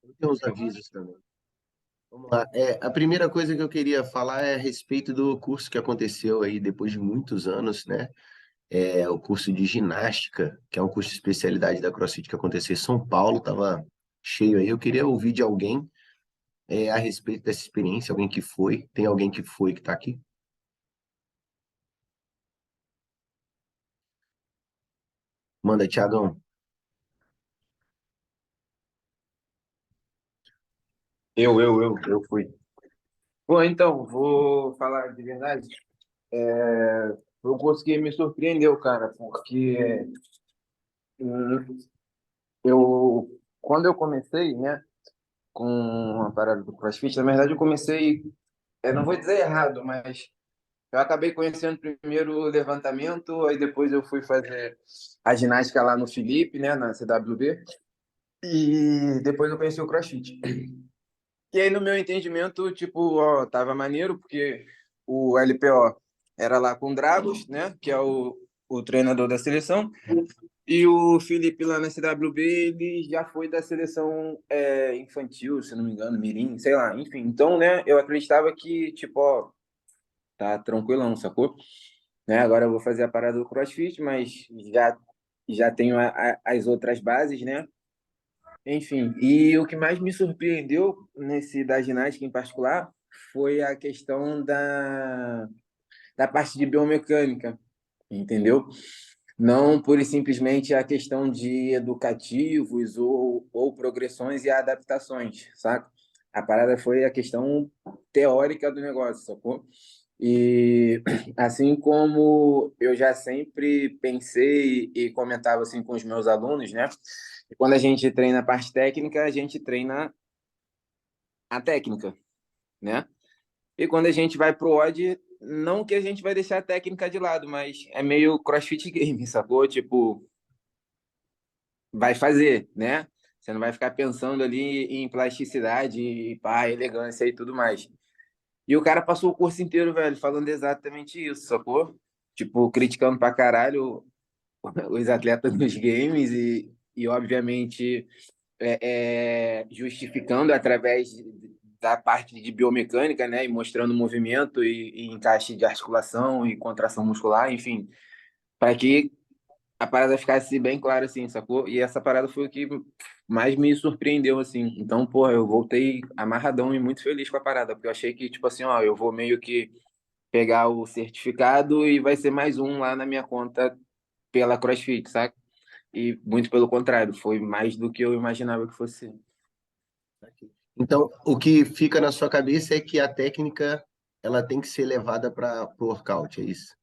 Eu tenho uns avisos também. Vamos lá. A primeira coisa que eu queria falar é a respeito do curso que aconteceu aí depois de muitos anos, né? É o curso de ginástica, que é um curso de especialidade da CrossFit que aconteceu em São Paulo, estava cheio aí. Eu queria ouvir de alguém a respeito dessa experiência, alguém que foi. Tem alguém que foi que está aqui? Manda, Tiagão. Eu fui. Bom, então, vou falar de verdade. Foi um curso que me surpreendeu, cara, porque hum, quando eu comecei, né, com a parada do CrossFit, na verdade eu comecei, eu não vou dizer errado, mas eu acabei conhecendo primeiro o levantamento, aí depois eu fui fazer a ginástica lá no Felipe, né, na CWB, e depois eu conheci o CrossFit. E aí, no meu entendimento, tipo, ó, tava maneiro, porque o LPO era lá com o Dragos, né? Que é o treinador da seleção. E o Felipe lá na CWB, ele já foi da seleção infantil, se não me engano, Mirim, sei lá, enfim. Então, né, eu acreditava que, tipo, ó, tá tranquilão, sacou? Né? Agora eu vou fazer a parada do CrossFit, mas já tenho as outras bases, né? Enfim, e o que mais me surpreendeu nesse da ginástica em particular foi a questão da parte de biomecânica, entendeu? Não pura e simplesmente a questão de educativos ou progressões e adaptações, saca? A parada foi a questão teórica do negócio, sacou? E assim como eu já sempre pensei e comentava assim com os meus alunos, né? Quando a gente treina a parte técnica, a gente treina a técnica, né? E quando a gente vai pro odd, não que a gente vai deixar a técnica de lado, mas é meio CrossFit game, sacou? Tipo, vai fazer, né? Você não vai ficar pensando ali em plasticidade, e pá, elegância e tudo mais. E o cara passou o curso inteiro, velho, falando exatamente isso, sacou? Tipo, criticando pra caralho os atletas dos games e obviamente, justificando através da parte de biomecânica, né? E mostrando movimento e encaixe de articulação e contração muscular, enfim, para que a parada ficasse bem clara, assim, sacou? E essa parada foi o que mais me surpreendeu, assim. Então, porra, eu voltei amarradão e muito feliz com a parada, porque eu achei que, tipo assim, ó, eu vou meio que pegar o certificado e vai ser mais um lá na minha conta pela CrossFit, saca? E muito pelo contrário, foi mais do que eu imaginava que fosse. Então, o que fica na sua cabeça é que a técnica ela tem que ser levada para o workout, é isso?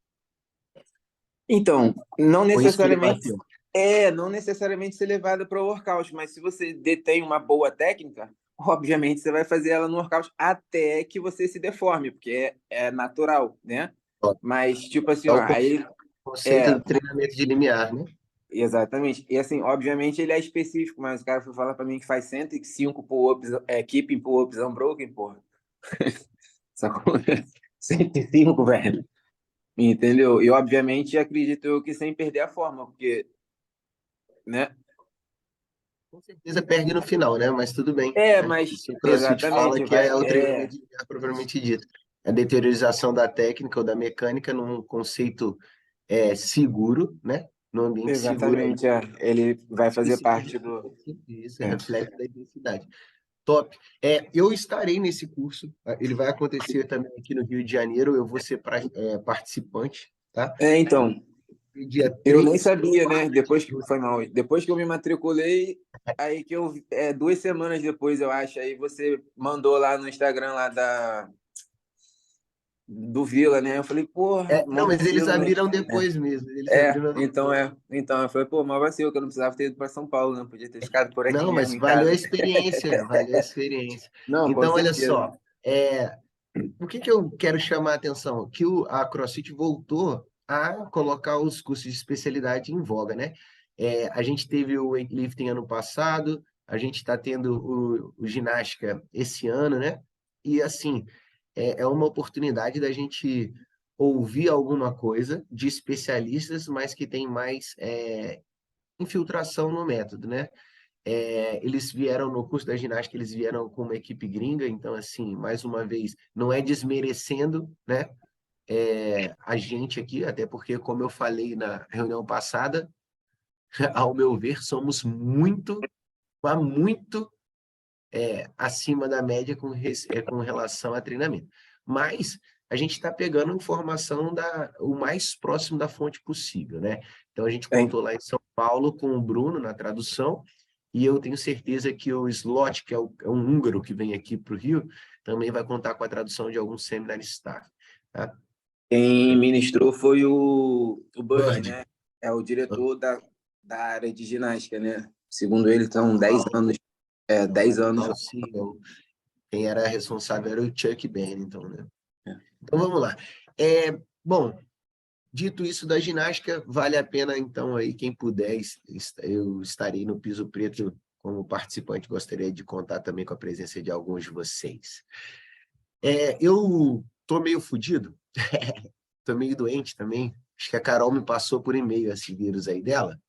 Então, não Foi isso que ele necessariamente bateu. não necessariamente ser levada para o workout, mas se você detém uma boa técnica, obviamente você vai fazer ela no workout até que você se deforme, porque é natural, né? Ó, Mas tipo assim, é ó, o aí conceito é do treinamento de limiar, né? exatamente. E assim, obviamente ele é específico, mas o cara foi falar para mim que faz 105 pull-ups, keeping pull-ups unbroken, porra. Sacou? 105, velho. Entendeu? E obviamente acredito eu que sem perder a forma, porque, né? Com certeza perde no final, né? Mas tudo bem, né? Mas Isso o CrossFit fala exatamente, que é vai, o treinamento de limiar propriamente dito. A deteriorização da técnica ou da mecânica num conceito seguro, né? Num ambiente seguro aí, exatamente, ele vai fazer parte especificamente do. isso, é É. reflexo da intensidade. Top. Eu estarei nesse curso, tá? Ele vai acontecer também aqui no Rio de Janeiro, eu vou ser participante, tá? Então, Dia eu nem 3, sabia, né? 4 de Depois que julho. foi mal. Depois que eu me matriculei, aí que eu 2 semanas depois, eu acho, aí você mandou lá no Instagram lá do Vila, né? Eu falei, porra, mó Não, mas eles vacilo, né? abriram depois mesmo, eles abriram Então depois. Então, eu falei, pô, mó vacilo, que eu não precisava ter ido para São Paulo, né? Podia ter ficado por aqui Não, mesmo mas em valeu a casa. experiência, valeu a experiência. Não, com Então, olha certeza. só, o que que eu quero chamar a atenção? Que a CrossFit voltou a colocar os cursos de especialidade em voga, né? A gente teve o weightlifting ano passado, a gente está tendo o ginástica esse ano, né? E assim, é uma oportunidade da gente ouvir alguma coisa de especialistas, mas que tem mais infiltração no método, né? Eles vieram no curso da ginástica, eles vieram com uma equipe gringa, então, assim, mais uma vez, não é desmerecendo, né, a gente aqui, até porque, como eu falei na reunião passada, ao meu ver, somos muito, mas muito acima da média com relação a treinamento. Mas a gente está pegando informação o mais próximo da fonte possível, né? Então a gente É, contou lá em São Paulo com o Bruno na tradução, e eu tenho certeza que o Slot, que é um húngaro que vem aqui para o Rio, também vai contar com a tradução de algum seminário staff. Tá? quem ministrou foi o Bird, Bird, né? É o diretor da área de ginástica, né? Segundo ele, estão 10 anos, 10 anos lá. atual CEO. Quem era responsável era o Chuck Bennington, né? Então vamos lá. Bom, dito isso da ginástica, vale a pena então aí quem puder, eu estarei no Piso Preto como participante, gostaria de contar também com a presença de alguns de vocês. Eu tô meio fodido, tô meio doente também, acho que a Carol me passou por e-mail esse vírus aí dela,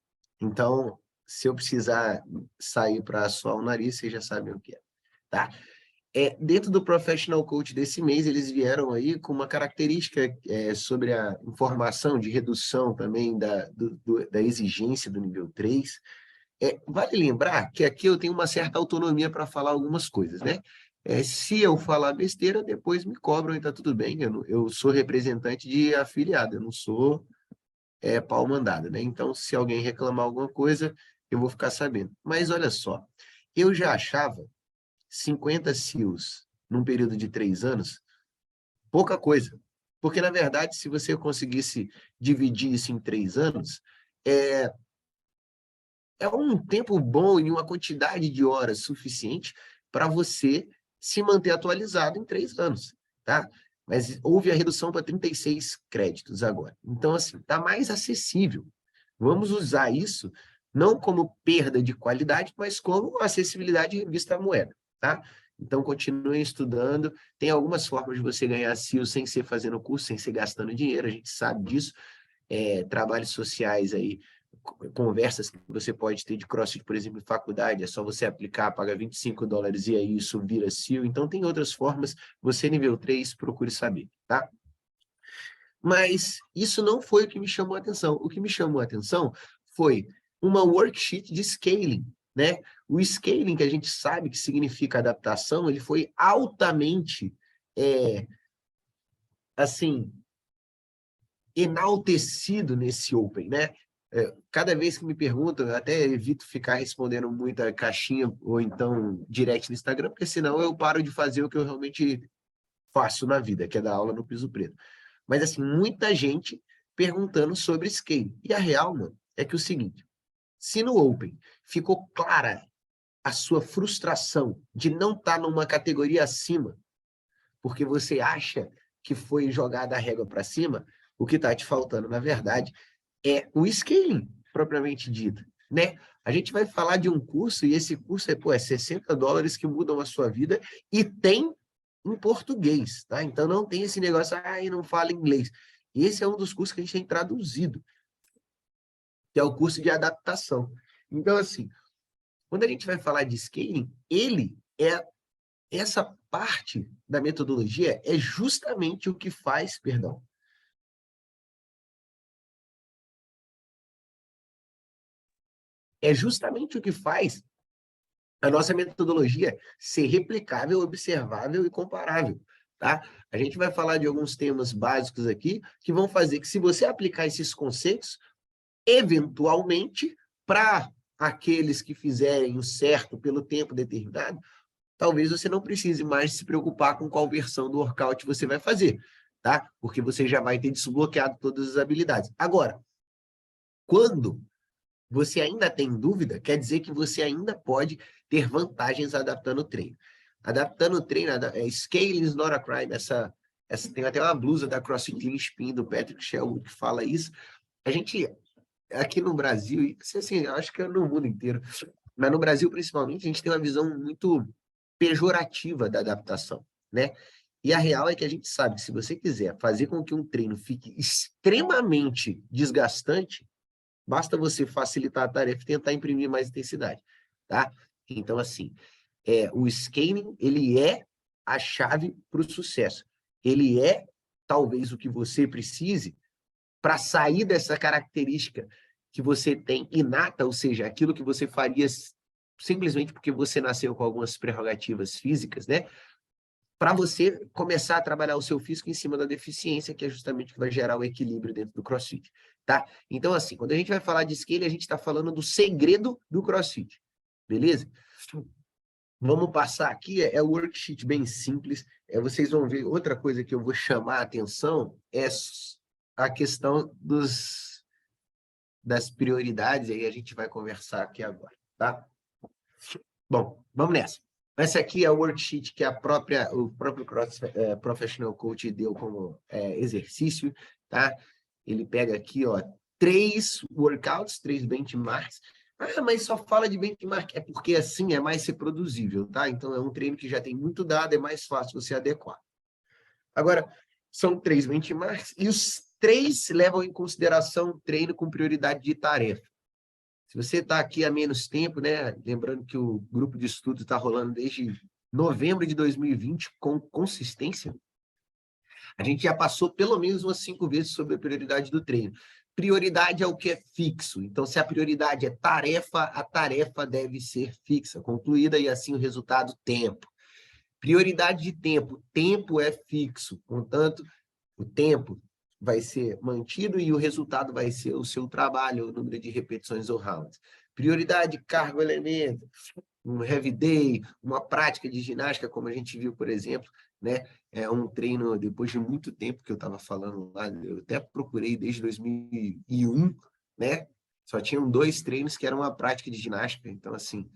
então se eu precisar sair para suar o nariz, vocês já sabem o que é, tá? Dentro do Professional Coach desse mês, eles vieram aí com uma característica sobre a informação de redução também da exigência do nível 3. Vale lembrar que aqui eu tenho uma certa autonomia para falar algumas coisas, né? Se eu falar besteira, depois me cobram e está tudo bem. Eu sou representante de afiliado, eu não sou pau mandado, né? Então, se alguém reclamar alguma coisa, eu vou ficar sabendo. Mas olha só, eu já achava 50 SEALs num período de 3 anos, pouca coisa. Porque, na verdade, se você conseguisse dividir isso em 3 anos, é, é um tempo bom e uma quantidade de horas suficiente para você se manter atualizado em 3 anos, tá? Mas houve a redução para 36 créditos agora. Então, assim, está mais acessível. Vamos usar isso não como perda de qualidade, mas como acessibilidade vista à moeda, tá? Então, continuem estudando. Tem algumas formas de você ganhar CIO sem ser fazendo curso, sem ser gastando dinheiro, a gente sabe disso. Trabalhos sociais aí, conversas que você pode ter de CrossFit, por exemplo, em faculdade, é só você aplicar, paga $25 e aí isso vira CIO. Então, tem outras formas. Você, nível 3, procure saber, tá? Mas isso não foi o que me chamou a atenção. O que me chamou a atenção foi uma worksheet de scaling, né? O scaling, que a gente sabe que significa adaptação, ele foi altamente, assim, enaltecido nesse Open, né? Cada vez que me perguntam, eu até evito ficar respondendo muita caixinha ou então direct no Instagram, porque senão eu paro de fazer o que eu realmente faço na vida, que é dar aula no piso preto. Mas, assim, muita gente perguntando sobre scale. E a real, mano, é que o seguinte, se no Open ficou clara a sua frustração de não estar numa categoria acima, porque você acha que foi jogada a régua para cima, o que está te faltando, na verdade, é o scaling, propriamente dito, né? A gente vai falar de um curso, e esse curso é $60 que mudam a sua vida, e tem em português, tá? Então não tem esse negócio, não fala inglês. Esse é um dos cursos que a gente tem traduzido, que é o curso de adaptação. Então, assim, quando a gente vai falar de scaling, essa parte da metodologia é justamente o que faz, perdão, é justamente o que faz a nossa metodologia ser replicável, observável e comparável, tá? A gente vai falar de alguns temas básicos aqui que vão fazer que, se você aplicar esses conceitos, eventualmente, para aqueles que fizerem o certo pelo tempo determinado, talvez você não precise mais se preocupar com qual versão do workout você vai fazer, tá? Porque você já vai ter desbloqueado todas as habilidades. Agora, quando você ainda tem dúvida, quer dizer que você ainda pode ter vantagens adaptando o treino. Adaptando o treino, scaling is not a crime, tem até uma blusa da CrossFit Clean Spin do Patrick Shelwood que fala isso. A gente, aqui no Brasil, e assim, acho que é no mundo inteiro, mas no Brasil principalmente, a gente tem uma visão muito pejorativa da adaptação, né? E a real é que a gente sabe que, se você quiser fazer com que um treino fique extremamente desgastante, basta você facilitar a tarefa e tentar imprimir mais intensidade, tá? Então, assim, o scaling, ele é a chave para o sucesso. Ele é, talvez, o que você precise para sair dessa característica que você tem inata, ou seja, aquilo que você faria simplesmente porque você nasceu com algumas prerrogativas físicas, né? Para você começar a trabalhar o seu físico em cima da deficiência, que é justamente o que vai gerar o equilíbrio dentro do CrossFit, tá? Então, assim, quando a gente vai falar de scale, a gente está falando do segredo do CrossFit, beleza? Vamos passar aqui, é o worksheet bem simples, vocês vão ver, outra coisa que eu vou chamar a atenção é a questão das prioridades, aí a gente vai conversar aqui agora, tá? Bom, vamos nessa. Essa aqui é o worksheet que o próprio Professional Coach deu como exercício, tá? Ele pega aqui, ó, 3 workouts, 3 benchmarks. Ah, mas só fala de benchmark. É porque assim é mais reproduzível, tá? Então é um treino que já tem muito dado, é mais fácil você adequar. Agora, são 3 benchmarks e os 3 levam em consideração o treino com prioridade de tarefa. Se você está aqui há menos tempo, né? Lembrando que o grupo de estudo está rolando desde novembro de 2020 com consistência, a gente já passou pelo menos umas 5 vezes sobre a prioridade do treino. Prioridade é o que é fixo. Então, se a prioridade é tarefa, a tarefa deve ser fixa, concluída, e assim o resultado, tempo. Prioridade de tempo. Tempo é fixo. Portanto, o tempo vai ser mantido e o resultado vai ser o seu trabalho, o número de repetições ou rounds. Prioridade, carga, elemento, um heavy day, uma prática de ginástica, como a gente viu, por exemplo, né? É um treino, depois de muito tempo que eu estava falando lá, eu até procurei desde 2001, né? Só tinham 2 treinos que eram uma prática de ginástica, então, assim,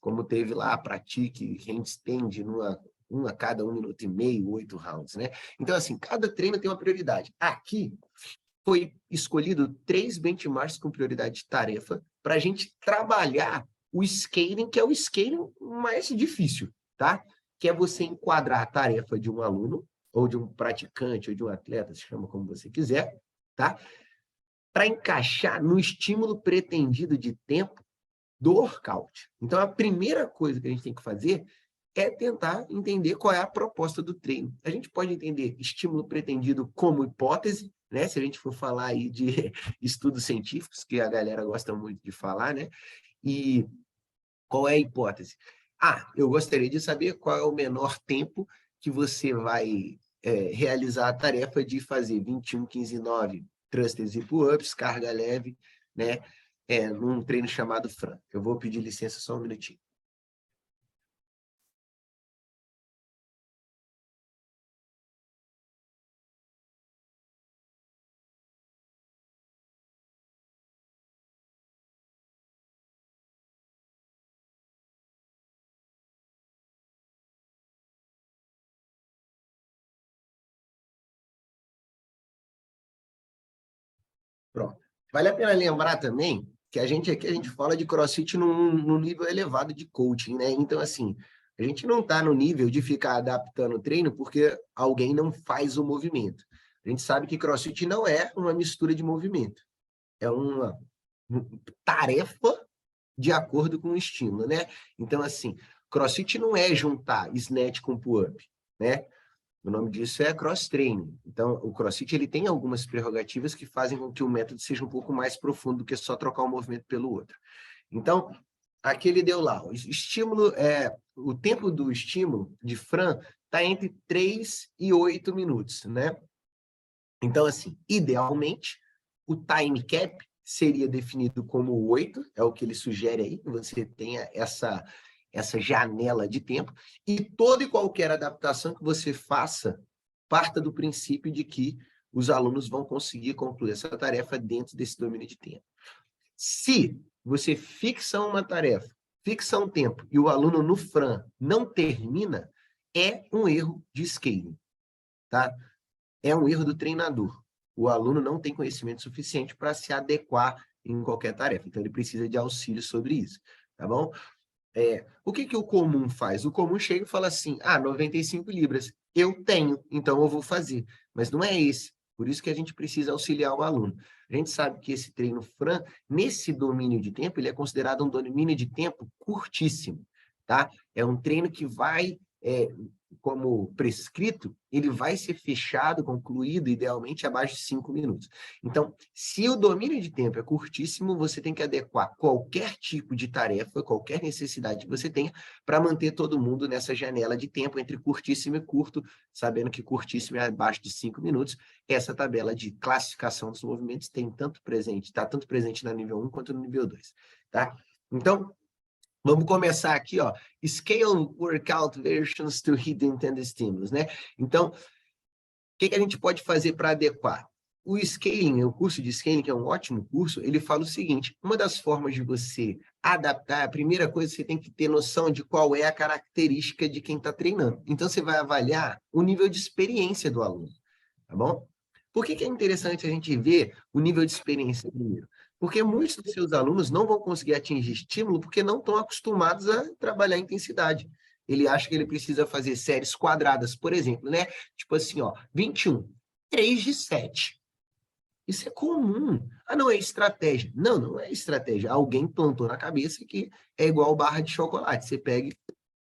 como teve lá, pratique handstand uma a cada 1 minuto e meio, 8 rounds, né? Então, assim, cada treino tem uma prioridade. Aqui foi escolhido 3 benchmarks com prioridade de tarefa para a gente trabalhar o scaling, que é o scaling mais difícil, tá? Que é você enquadrar a tarefa de um aluno, ou de um praticante, ou de um atleta, se chama como você quiser, tá? Para encaixar no estímulo pretendido de tempo do workout. Então, a primeira coisa que a gente tem que fazer é tentar entender qual é a proposta do treino. A gente pode entender estímulo pretendido como hipótese, né? Se a gente for falar aí de estudos científicos, que a galera gosta muito de falar, né? E qual é a hipótese? Ah, eu gostaria de saber qual é o menor tempo que você vai realizar a tarefa de fazer 21, 15, 9 thrusters e pull-ups, carga leve, né? Num treino chamado Fran. Eu vou pedir licença só um minutinho. Pronto. Vale a pena lembrar também que a gente aqui fala de CrossFit num nível elevado de coaching, né? Então, assim, a gente não está no nível de ficar adaptando o treino porque alguém não faz o movimento. A gente sabe que CrossFit não é uma mistura de movimento. É uma tarefa de acordo com o estímulo, né? Então, assim, CrossFit não é juntar snatch com pull-up, né? O nome disso é cross-training. Então, o CrossFit ele tem algumas prerrogativas que fazem com que o método seja um pouco mais profundo do que só trocar um movimento pelo outro. Então, aqui ele deu lá, o estímulo, o tempo do estímulo de Fran está entre 3 e 8 minutos, né? Então, assim, idealmente, o time cap seria definido como 8, é o que ele sugere aí, que você tenha essa janela de tempo, e toda e qualquer adaptação que você faça parta do princípio de que os alunos vão conseguir concluir essa tarefa dentro desse domínio de tempo. Se você fixa uma tarefa, fixa um tempo, e o aluno no Fran não termina, é um erro de scaling, tá? É um erro do treinador. O aluno não tem conhecimento suficiente para se adequar em qualquer tarefa, então ele precisa de auxílio sobre isso, tá bom? O que o comum faz? O comum chega e fala assim, 95 libras, eu tenho, então eu vou fazer. Mas não é esse Por isso que a gente precisa auxiliar o aluno. A gente sabe que esse treino Fran, nesse domínio de tempo, ele é considerado um domínio de tempo curtíssimo, tá? É um treino que vai, como prescrito, ele vai ser fechado, concluído, idealmente, abaixo de 5 minutos. Então, se o domínio de tempo é curtíssimo, você tem que adequar qualquer tipo de tarefa, qualquer necessidade que você tenha, para manter todo mundo nessa janela de tempo entre curtíssimo e curto, sabendo que curtíssimo é abaixo de 5 minutos. Essa tabela de classificação dos movimentos tem tanto presente, está tanto presente no nível 1 quanto no nível 2, tá? Então, vamos começar aqui, ó. Scale Workout Versions to Hidden Intended Stimulus, né? Então, o que a gente pode fazer para adequar? O Scaling, o curso de Scaling, que é um ótimo curso, ele fala o seguinte, uma das formas de você adaptar, a primeira coisa, você tem que ter noção de qual é a característica de quem está treinando. Então, você vai avaliar o nível de experiência do aluno, tá bom? Por que é interessante a gente ver o nível de experiência primeiro? Porque muitos dos seus alunos não vão conseguir atingir estímulo porque não estão acostumados a trabalhar intensidade. Ele acha que ele precisa fazer séries quadradas, por exemplo, né? Tipo assim, ó, 21, 3 de 7. Isso é comum. Ah, não, é estratégia. Não, não é estratégia. Alguém plantou na cabeça que é igual barra de chocolate. Você pega e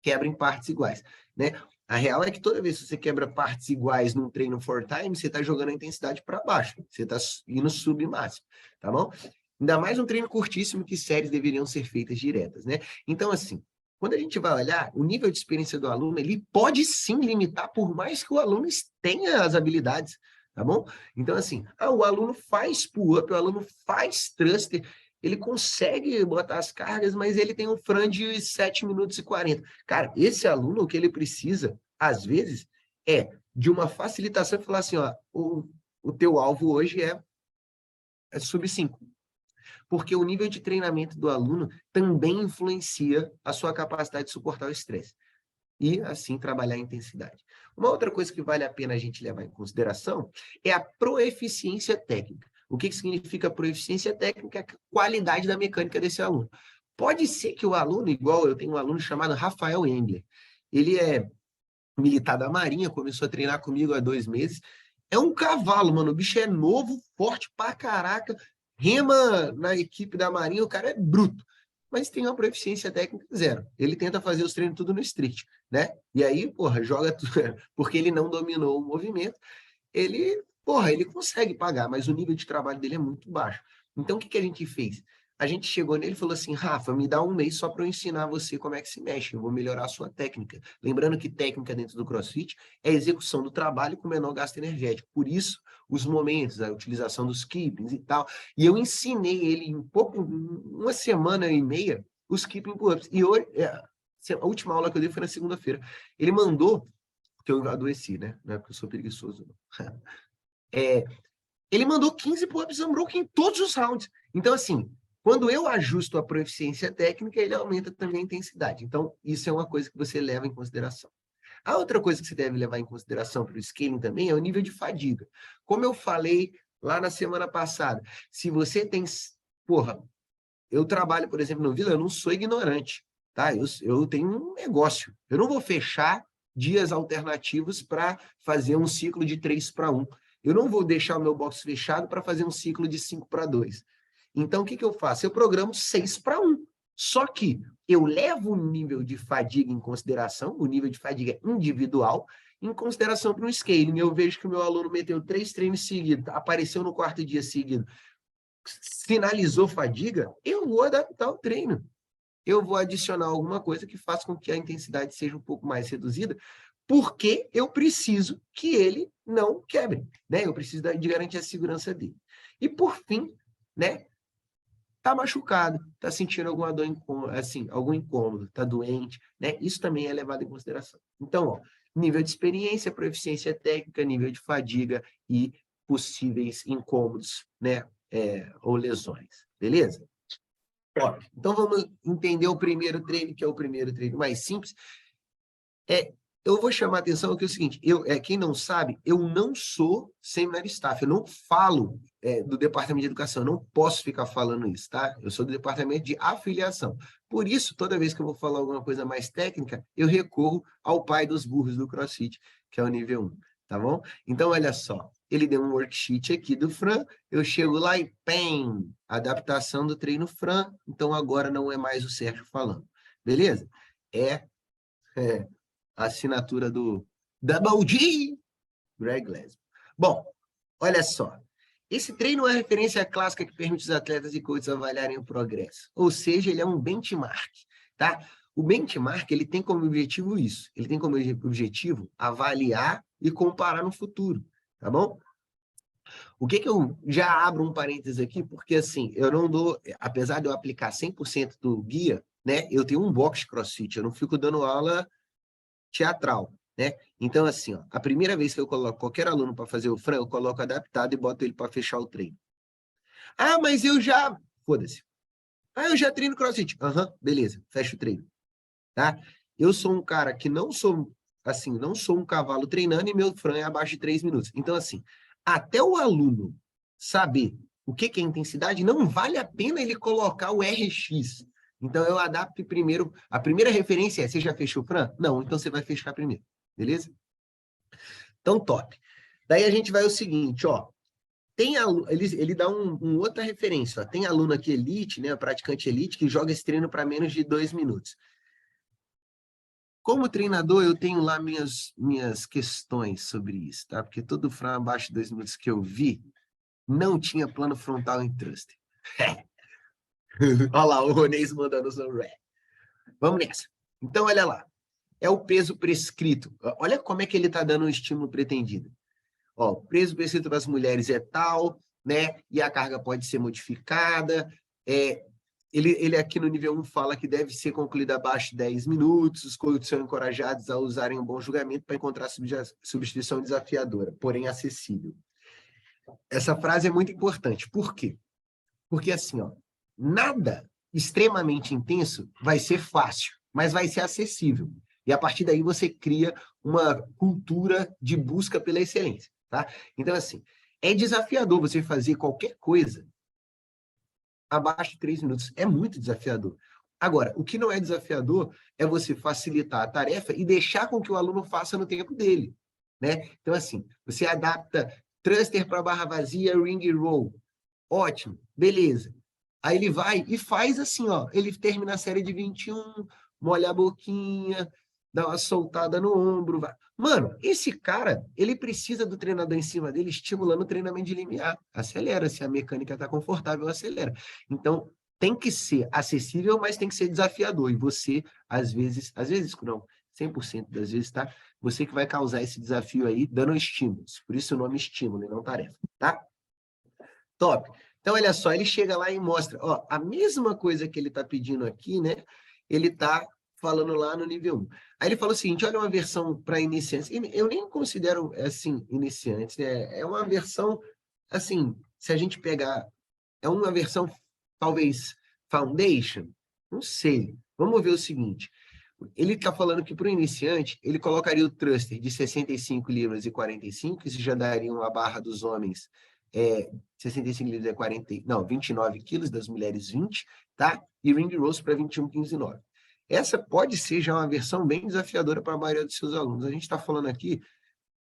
quebra em partes iguais, né? A real é que toda vez que você quebra partes iguais num treino for time, você está jogando a intensidade para baixo. Você está indo submáximo, tá bom? Ainda mais um treino curtíssimo que séries deveriam ser feitas diretas, né? Então, assim, quando a gente vai olhar, o nível de experiência do aluno, ele pode sim limitar, por mais que o aluno tenha as habilidades, tá bom? Então, assim, o aluno faz pull-up, o aluno faz thruster, ele consegue botar as cargas, mas ele tem um Fran de 7 minutos e 40. Cara, esse aluno, o que ele precisa, às vezes, é de uma facilitação e falar assim, ó, o teu alvo hoje é sub 5. Porque o nível de treinamento do aluno também influencia a sua capacidade de suportar o estresse. E, assim, trabalhar a intensidade. Uma outra coisa que vale a pena a gente levar em consideração é a proeficiência técnica. O que significa proeficiência técnica? É a qualidade da mecânica desse aluno. Pode ser que o aluno, igual eu tenho um aluno chamado Rafael Engler, ele é militar da Marinha, começou a treinar comigo há 2 meses, é um cavalo, mano, o bicho é novo, forte pra caraca, rema na equipe da Marinha, o cara é bruto, mas tem uma proficiência técnica zero. Ele tenta fazer os treinos tudo no street, né? E aí, porra, joga tudo, porque ele não dominou o movimento, ele consegue pagar, mas o nível de trabalho dele é muito baixo. Então, o que a gente fez? A gente chegou nele e falou assim, Rafa, me dá 1 mês só para eu ensinar você como é que se mexe, eu vou melhorar a sua técnica. Lembrando que técnica dentro do CrossFit é a execução do trabalho com menor gasto energético. Por isso, os momentos, a utilização dos keepings e tal. E eu ensinei ele em uma semana e meia, os keeping pull-ups. E hoje, a última aula que eu dei foi na segunda-feira. Ele mandou, porque eu adoeci, né? Não é porque eu sou preguiçoso, não. Ele mandou 15 pull-ups unbroken em todos os rounds. Então, assim, quando eu ajusto a proficiência técnica, ele aumenta também a intensidade. Então, isso é uma coisa que você leva em consideração. A outra coisa que você deve levar em consideração para o scaling também é o nível de fadiga. Como eu falei lá na semana passada, se você tem... Porra, eu trabalho, por exemplo, no Vila, eu não sou ignorante, tá? Eu tenho um negócio. Eu não vou fechar dias alternativos para fazer um ciclo de 3-1. Eu não vou deixar o meu box fechado para fazer um ciclo de 5-2. Então, o que eu faço? Eu programo 6-1. Só que eu levo o nível de fadiga em consideração, o nível de fadiga individual, em consideração para o scaling. Eu vejo que o meu aluno meteu 3 treinos seguidos, apareceu no 4º dia seguido, finalizou fadiga, eu vou adaptar o treino. Eu vou adicionar alguma coisa que faça com que a intensidade seja um pouco mais reduzida, porque eu preciso que ele não quebre, né? Eu preciso de garantir a segurança dele. E por fim, né? Tá machucado, tá sentindo alguma dor, assim, algum incômodo, tá doente, né? Isso também é levado em consideração. Então, ó, nível de experiência, proficiência técnica, nível de fadiga e possíveis incômodos, né? Ou lesões, beleza? Ó, então vamos entender o primeiro treino, que é o primeiro treino mais simples. Eu vou chamar a atenção que é o seguinte, quem não sabe, eu não sou seminário staff, eu não falo do departamento de educação, eu não posso ficar falando isso, tá? Eu sou do departamento de afiliação. Por isso, toda vez que eu vou falar alguma coisa mais técnica, eu recorro ao pai dos burros do CrossFit, que é o nível 1, tá bom? Então, olha só, ele deu um worksheet aqui do Fran, eu chego lá e PEM, adaptação do treino Fran, então agora não é mais o Sérgio falando. Beleza? É a assinatura do Double G, Greg Glassman. Bom, olha só. Esse treino é uma referência clássica que permite os atletas e coaches avaliarem o progresso. Ou seja, ele é um benchmark, tá? O benchmark, ele tem como objetivo isso. Ele tem como objetivo avaliar e comparar no futuro, tá bom? O que eu já abro um parênteses aqui, porque assim, eu não dou, apesar de eu aplicar 100% do guia, né? Eu tenho um box CrossFit, eu não fico dando aula teatral, né? Então, assim, ó, a primeira vez que eu coloco qualquer aluno para fazer o Fran, eu coloco adaptado e boto ele para fechar o treino. Ah, mas eu já... Foda-se. Ah, eu já treino CrossFit. Aham, beleza, fecha o treino, tá? Eu sou um cara que não sou, assim, não sou um cavalo treinando e meu Fran é abaixo de 3 minutos. Então, assim, até o aluno saber o que é intensidade, não vale a pena ele colocar o RX. Então, eu adapto primeiro. A primeira referência é: você já fechou o Fran? Não, então você vai fechar primeiro. Beleza? Então, top. Daí a gente vai o seguinte, ó. Ele dá outra referência. Ó. Tem aluno aqui elite, né, praticante elite, que joga esse treino para menos de 2 minutos. Como treinador, eu tenho lá minhas questões sobre isso, tá? Porque todo Fran abaixo de 2 minutos que eu vi, não tinha plano frontal em thruster. Olha lá, o Ronês mandando o ré. Vamos nessa. Então, olha lá. É o peso prescrito. Olha como é que ele está dando o estímulo pretendido. Ó, o peso prescrito para as mulheres é tal, né? E a carga pode ser modificada. Ele aqui no nível 1 fala que deve ser concluída abaixo de 10 minutos. Os coaches são encorajados a usarem um bom julgamento para encontrar substituição desafiadora, porém acessível. Essa frase é muito importante. Por quê? Porque assim, ó, nada extremamente intenso vai ser fácil, mas vai ser acessível. E a partir daí você cria uma cultura de busca pela excelência, tá? Então, assim, é desafiador você fazer qualquer coisa abaixo de 3 minutos. É muito desafiador. Agora, o que não é desafiador é você facilitar a tarefa e deixar com que o aluno faça no tempo dele, né? Então, assim, você adapta thruster para barra vazia, ring roll. Ótimo, beleza. Aí ele vai e faz assim, ó. Ele termina a série de 21, molha a boquinha, dá uma soltada no ombro. Vai. Mano, esse cara, ele precisa do treinador em cima dele, estimulando o treinamento de limiar. Acelera, se a mecânica está confortável, acelera. Então, tem que ser acessível, mas tem que ser desafiador. E você, às vezes não, 100% das vezes, tá? Você que vai causar esse desafio aí, dando estímulos. Por isso o nome estímulo, e não tarefa, tá? Top. Então, olha só, ele chega lá e mostra, ó, a mesma coisa que ele está pedindo aqui, né? Ele está falando lá no nível 1. Aí ele fala o seguinte, olha uma versão para iniciantes. Eu nem considero, assim, iniciantes, né? É uma versão, assim, se a gente pegar, é uma versão, talvez, foundation? Não sei. Vamos ver o seguinte. Ele está falando que para o iniciante, ele colocaria o thruster de 65 libras e 45, isso já daria uma barra dos homens 65 libras é 29 quilos, das mulheres 20, tá? E ring rows para 21, 15 e 9. Essa pode ser já uma versão bem desafiadora para a maioria dos seus alunos. A gente está falando aqui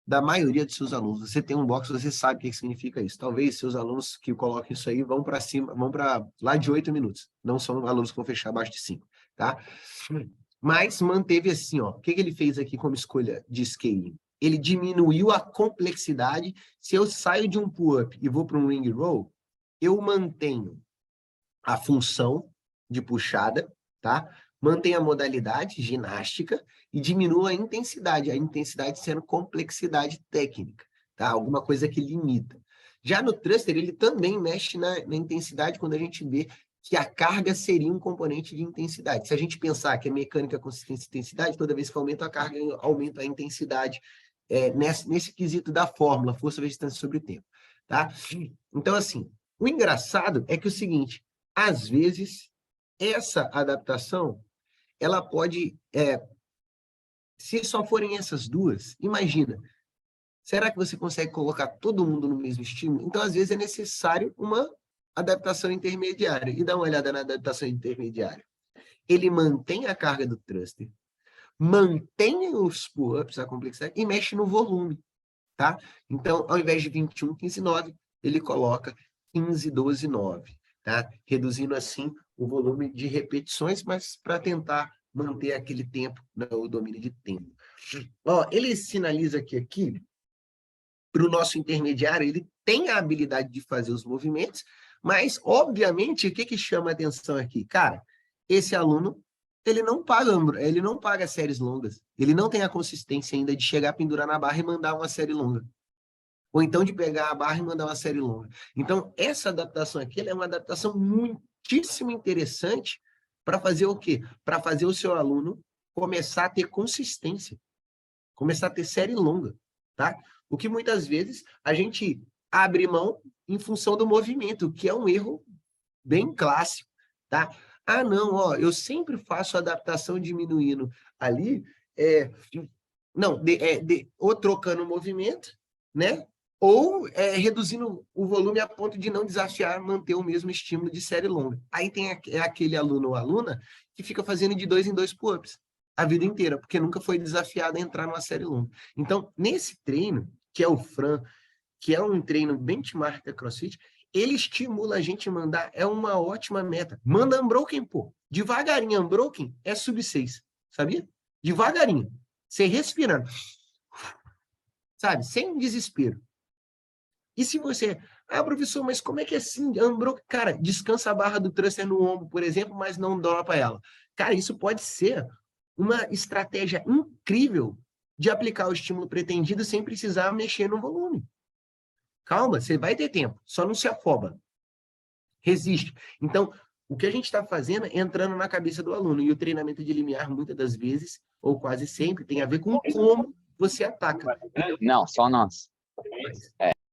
da maioria dos seus alunos. Você tem um box, você sabe o que significa isso. Talvez seus alunos que coloquem isso aí vão para cima, vão para lá de 8 minutos. Não são alunos que vão fechar abaixo de 5, tá? Mas manteve assim, ó. O que ele fez aqui como escolha de scaling? Ele diminuiu a complexidade. Se eu saio de um pull-up e vou para um ring roll, eu mantenho a função de puxada, tá? Mantenho a modalidade ginástica e diminuo a intensidade sendo complexidade técnica, tá? Alguma coisa que limita. Já no thruster, ele também mexe na intensidade quando a gente vê que a carga seria um componente de intensidade. Se a gente pensar que a mecânica consistência e intensidade, toda vez que aumenta a carga, aumenta a intensidade nesse quesito da fórmula, força vezes distância sobre o tempo. Tá? Então, assim, o engraçado é que é o seguinte, às vezes, essa adaptação, ela pode, se só forem essas duas, imagina, será que você consegue colocar todo mundo no mesmo estímulo? Então, às vezes, é necessário uma adaptação intermediária. E dá uma olhada na adaptação intermediária. Ele mantém a carga do thruster, mantém os pull-ups, a complexidade, e mexe no volume. tá? Então, ao invés de 21, 15, 9, ele coloca 15, 12, 9, tá? Reduzindo assim o volume de repetições, mas para tentar manter aquele tempo, né, o domínio de tempo. Ó, ele sinaliza que aqui, para o nosso intermediário, ele tem a habilidade de fazer os movimentos, mas, obviamente, o que chama a atenção aqui? Cara, esse aluno, ele não paga séries longas. Ele não tem a consistência ainda de chegar, pendurar na barra e mandar uma série longa. Ou então de pegar a barra e mandar uma série longa. Então, essa adaptação aqui, ela é uma adaptação muitíssimo interessante para fazer o quê? Para fazer o seu aluno começar a ter consistência, começar a ter série longa, tá? O que muitas vezes a gente abre mão em função do movimento, que é um erro bem clássico, tá? Ah, não, ó, eu sempre faço adaptação diminuindo ali, não, ou trocando o movimento, né? Ou reduzindo o volume a ponto de não desafiar manter o mesmo estímulo de série longa. Aí tem aquele aluno ou aluna que fica fazendo de 2 em 2 pull-ups a vida inteira, porque nunca foi desafiado a entrar numa série longa. Então, nesse treino, que é o Fran, que é um treino benchmark da CrossFit, ele estimula a gente a mandar, é uma ótima meta. Manda unbroken, pô. Devagarinho, unbroken é sub 6, sabia? Devagarinho. Você respirando. Sabe? Sem desespero. E se você... Ah, professor, mas como é que é assim? Unbroken? Cara, descansa a barra do thruster no ombro, por exemplo, mas não dropa ela. Cara, isso pode ser uma estratégia incrível de aplicar o estímulo pretendido sem precisar mexer no volume. Calma, você vai ter tempo, só não se afoba. Resiste. Então, o que a gente está fazendo é entrando na cabeça do aluno. E o treinamento de limiar, muitas das vezes, ou quase sempre, tem a ver com como você ataca. Não, só nós.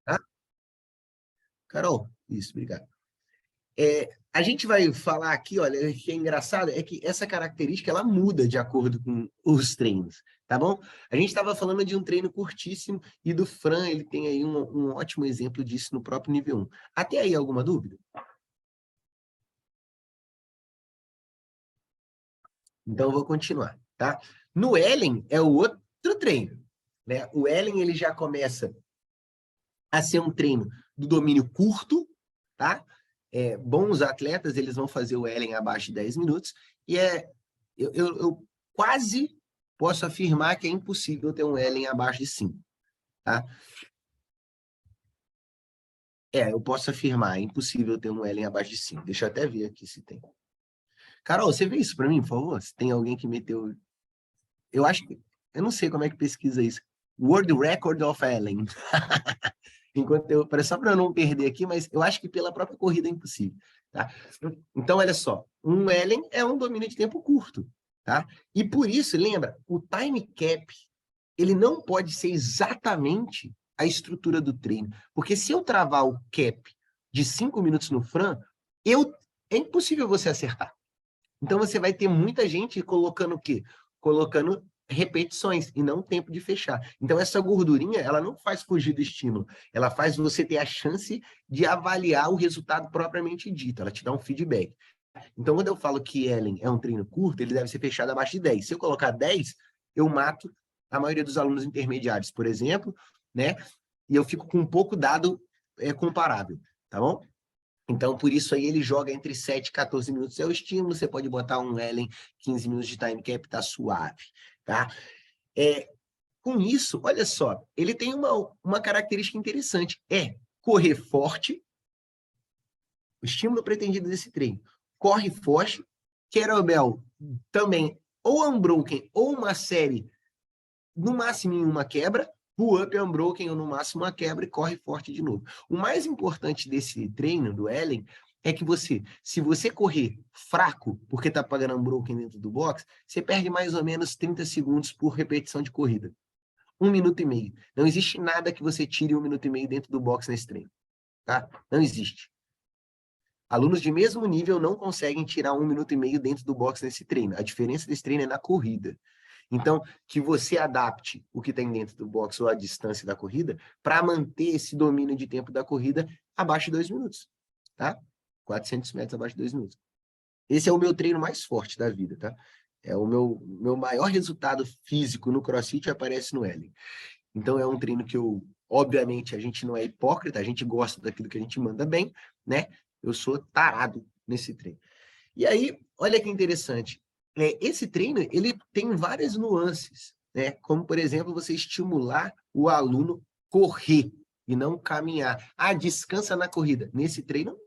Tá? Carol, isso, obrigado. A gente vai falar aqui, olha, o que é engraçado é que essa característica ela muda de acordo com os treinos, tá bom? A gente estava falando de um treino curtíssimo e do Fran, ele tem aí um ótimo exemplo disso no próprio nível 1. Até aí, alguma dúvida? Então, eu vou continuar, tá? No Ellen é o outro treino, né? O Ellen, ele já começa a ser um treino do domínio curto, tá? Bons atletas, eles vão fazer o Ellen abaixo de 10 minutos, e eu quase posso afirmar que é impossível ter um Ellen abaixo de 5, tá? Eu posso afirmar, é impossível ter um Ellen abaixo de 5. Deixa eu até ver aqui se tem. Carol, você vê isso para mim, por favor? Se tem alguém que meteu... Eu acho que... Eu não sei como é que pesquisa isso. World Record of Ellen. Só para eu não perder aqui, mas eu acho que pela própria corrida é impossível, tá? Então, olha só, um Ellen é um domínio de tempo curto, tá? E por isso, lembra, o time cap, ele não pode ser exatamente a estrutura do treino, porque se eu travar o cap de 5 minutos no Fran, é impossível você acertar. Então, você vai ter muita gente colocando o quê? Colocando repetições e não tempo de fechar. Então, essa gordurinha, ela não faz fugir do estímulo, ela faz você ter a chance de avaliar o resultado propriamente dito, ela te dá um feedback. Então, quando eu falo que Ellen é um treino curto, ele deve ser fechado abaixo de 10. Se eu colocar 10, eu mato a maioria dos alunos intermediários, por exemplo, né? E eu fico com um pouco dado comparável, tá bom? Então, por isso aí ele joga entre 7 e 14 minutos é o estímulo, você pode botar um Ellen 15 minutos de time cap, tá suave, tá? Com isso, olha só, ele tem uma característica interessante, correr forte, o estímulo pretendido desse treino, corre forte, kettlebell também, ou unbroken, ou uma série, no máximo em uma quebra, pull-up unbroken, ou no máximo uma quebra e corre forte de novo. O mais importante desse treino, do Ellen, é que se você correr fraco, porque está pagando unbroken dentro do box, você perde mais ou menos 30 segundos por repetição de corrida. 1 minuto e meio. Não existe nada que você tire 1 minuto e meio dentro do box nesse treino. Tá? Não existe. Alunos de mesmo nível não conseguem tirar 1 minuto e meio dentro do box nesse treino. A diferença desse treino é na corrida. Então, que você adapte o que tem dentro do box ou a distância da corrida para manter esse domínio de tempo da corrida abaixo de 2 minutos. Tá? 400 metros abaixo de 2 minutos. Esse é o meu treino mais forte da vida, tá? É o meu maior resultado físico no CrossFit aparece no Ellen. Então, é um treino que eu Obviamente, a gente não é hipócrita, a gente gosta daquilo que a gente manda bem, né? Eu sou tarado nesse treino. E aí, olha que interessante. Esse treino, ele tem várias nuances, né? Como, por exemplo, você estimular o aluno correr e não caminhar. Ah, descansa na corrida. Nesse treino,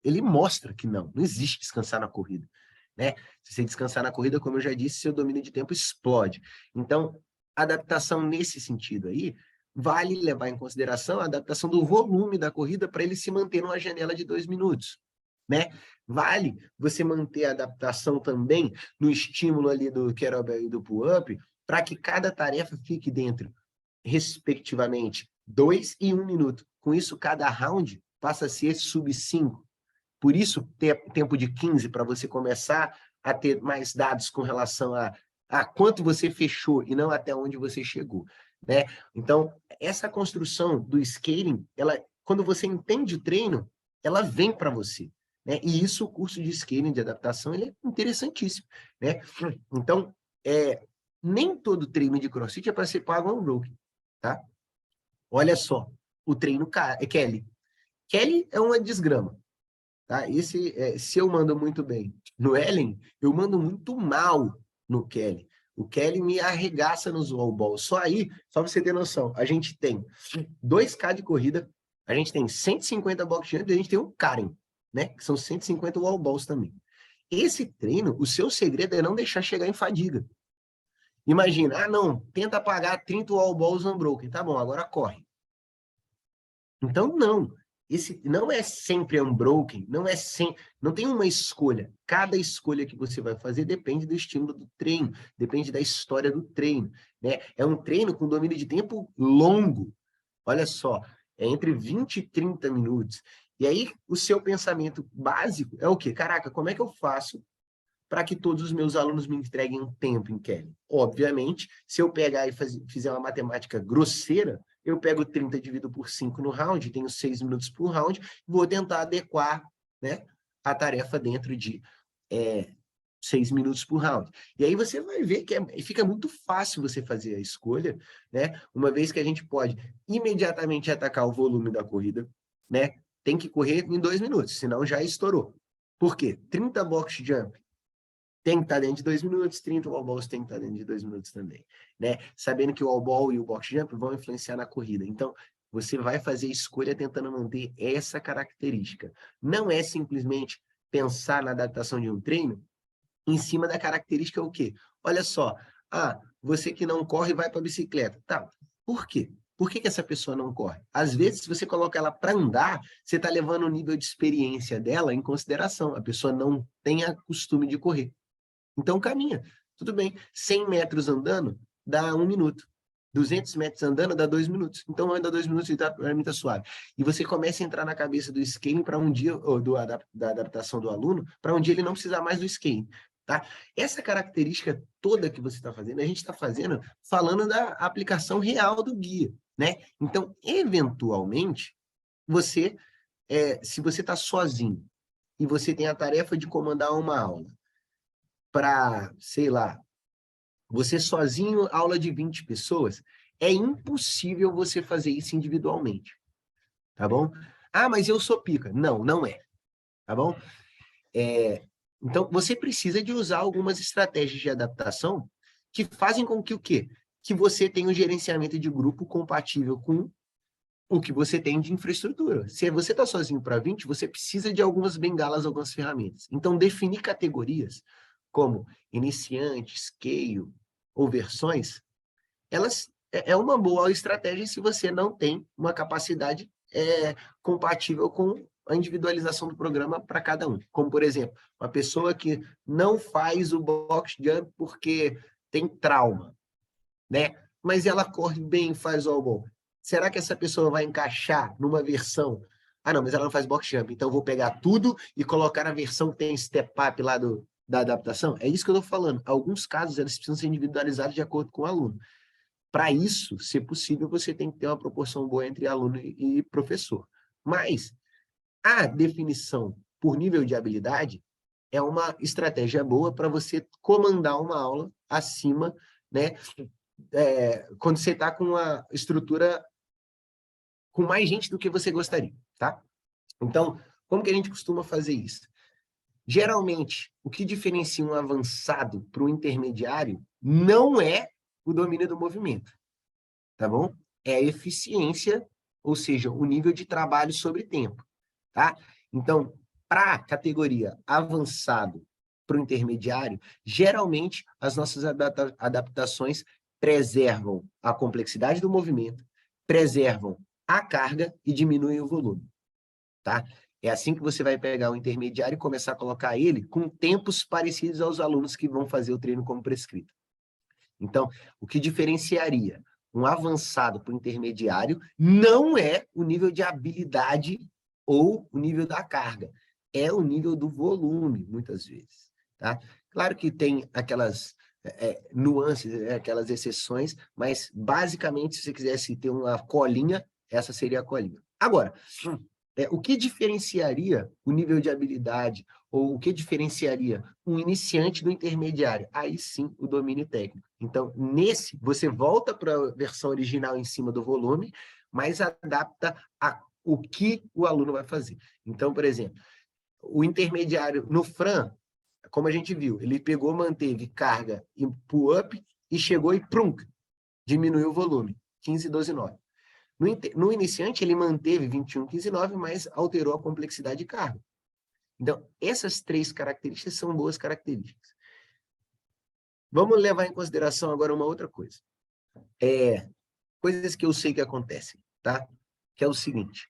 ele mostra que não existe descansar na corrida, né? Se você descansar na corrida, como eu já disse, seu domínio de tempo explode. Então, adaptação nesse sentido aí, vale levar em consideração a adaptação do volume da corrida para ele se manter numa janela de 2 minutos, né? Vale você manter a adaptação também no estímulo ali do kettlebell e do pull-up, para que cada tarefa fique dentro, respectivamente, 2 e 1 minuto. Com isso, cada round passa a ser sub 5. Por isso, tempo de 15 para você começar a ter mais dados com relação a quanto você fechou e não até onde você chegou, né? Então, essa construção do scaling, ela, quando você entende o treino, ela vem para você, né? E isso, o curso de scaling, de adaptação, ele é interessantíssimo, né? Então, nem todo treino de CrossFit é para ser pago unbroken, tá? Olha só, o treino Kelly. Kelly é uma desgrama. Tá? Se eu mando muito bem no Ellen, eu mando muito mal no Kelly. O Kelly me arregaça nos wall balls. Só aí, só para você ter noção, a gente tem 2K de corrida, a gente tem 150 box jump e a gente tem um Karen, né? Que são 150 wall balls também. Esse treino, o seu segredo é não deixar chegar em fadiga. Imagina, não, tenta apagar 30 wall balls unbroken. Tá bom, agora corre. Então, não. Esse não é sempre unbroken, não tem uma escolha. Cada escolha que você vai fazer depende do estímulo do treino, depende da história do treino, né? É um treino com domínio de tempo longo. Olha só, é entre 20 e 30 minutos. E aí, o seu pensamento básico é o quê? Caraca, como é que eu faço para que todos os meus alunos me entreguem um tempo em Kelly? Obviamente, se eu pegar e fizer uma matemática grosseira, eu pego 30 dividido por 5 no round, tenho 6 minutos por round, vou tentar adequar, né, a tarefa dentro de 6 minutos por round. E aí você vai ver que fica muito fácil você fazer a escolha, né? Uma vez que a gente pode imediatamente atacar o volume da corrida, né? Tem que correr em 2 minutos, senão já estourou. Por quê? 30 box jump tem que estar dentro de 2 minutos, 30 wall balls tem que estar dentro de 2 minutos também, né? Sabendo que o wall ball e o box jump vão influenciar na corrida. Então, você vai fazer escolha tentando manter essa característica. Não é simplesmente pensar na adaptação de um treino em cima da característica o quê? Olha só, você que não corre vai para a bicicleta. Tá, por quê? Por que essa pessoa não corre? Às vezes, se você coloca ela para andar, você está levando o nível de experiência dela em consideração. A pessoa não tem a costume de correr. Então, caminha. Tudo bem. 100 metros andando, dá 1 minuto. 200 metros andando, dá 2 minutos. Então, anda 2 minutos e para mim tá suave. E você começa a entrar na cabeça do scaling para um dia, ou da adaptação do aluno, para um dia ele não precisar mais do scaling. Tá? Essa característica toda que você está fazendo, a gente está fazendo falando da aplicação real do guia, né? Então, eventualmente, você, se você está sozinho e você tem a tarefa de comandar uma aula para, sei lá, você sozinho, aula de 20 pessoas, é impossível você fazer isso individualmente, tá bom? Ah, mas eu sou pica. Não, não é, tá bom? Então, você precisa de usar algumas estratégias de adaptação que fazem com que o quê? Que você tenha um gerenciamento de grupo compatível com o que você tem de infraestrutura. Se você está sozinho para 20, você precisa de algumas bengalas, algumas ferramentas. Então, definir categorias como iniciante, scale ou versões, elas é uma boa estratégia se você não tem uma capacidade compatível com a individualização do programa para cada um. Como, por exemplo, uma pessoa que não faz o box jump porque tem trauma, né? Mas ela corre bem, faz o all. Será que essa pessoa vai encaixar numa versão? Ah, não, mas ela não faz box jump, então eu vou pegar tudo e colocar na versão que tem step up lá da adaptação? É isso que eu estou falando. Alguns casos, eles precisam ser individualizados de acordo com o aluno. Para isso ser possível, você tem que ter uma proporção boa entre aluno e professor. Mas a definição por nível de habilidade é uma estratégia boa para você comandar uma aula acima, né? Quando você está com uma estrutura com mais gente do que você gostaria, tá? Então, como que a gente costuma fazer isso? Geralmente, o que diferencia um avançado para o intermediário não é o domínio do movimento, tá bom? É a eficiência, ou seja, o nível de trabalho sobre tempo, tá? Então, para a categoria avançado para o intermediário, geralmente as nossas adaptações preservam a complexidade do movimento, preservam a carga e diminuem o volume, tá? É assim que você vai pegar o intermediário e começar a colocar ele com tempos parecidos aos alunos que vão fazer o treino como prescrito. Então, o que diferenciaria um avançado para o intermediário não é o nível de habilidade ou o nível da carga, é o nível do volume, muitas vezes, tá? Claro que tem aquelas nuances, aquelas exceções, mas basicamente, se você quisesse ter uma colinha, essa seria a colinha. Agora, o que diferenciaria o nível de habilidade ou o que diferenciaria um iniciante do intermediário? Aí sim, o domínio técnico. Então, nesse, você volta para a versão original em cima do volume, mas adapta o que o aluno vai fazer. Então, por exemplo, o intermediário no Fran, como a gente viu, ele pegou, manteve carga e pull-up e chegou e prum, diminuiu o volume, 15, 12, 9. No iniciante, ele manteve 21, 15, 9, mas alterou a complexidade de carga. Então, essas 3 características são boas características. Vamos levar em consideração agora uma outra coisa. Coisas que eu sei que acontecem, tá? Que é o seguinte.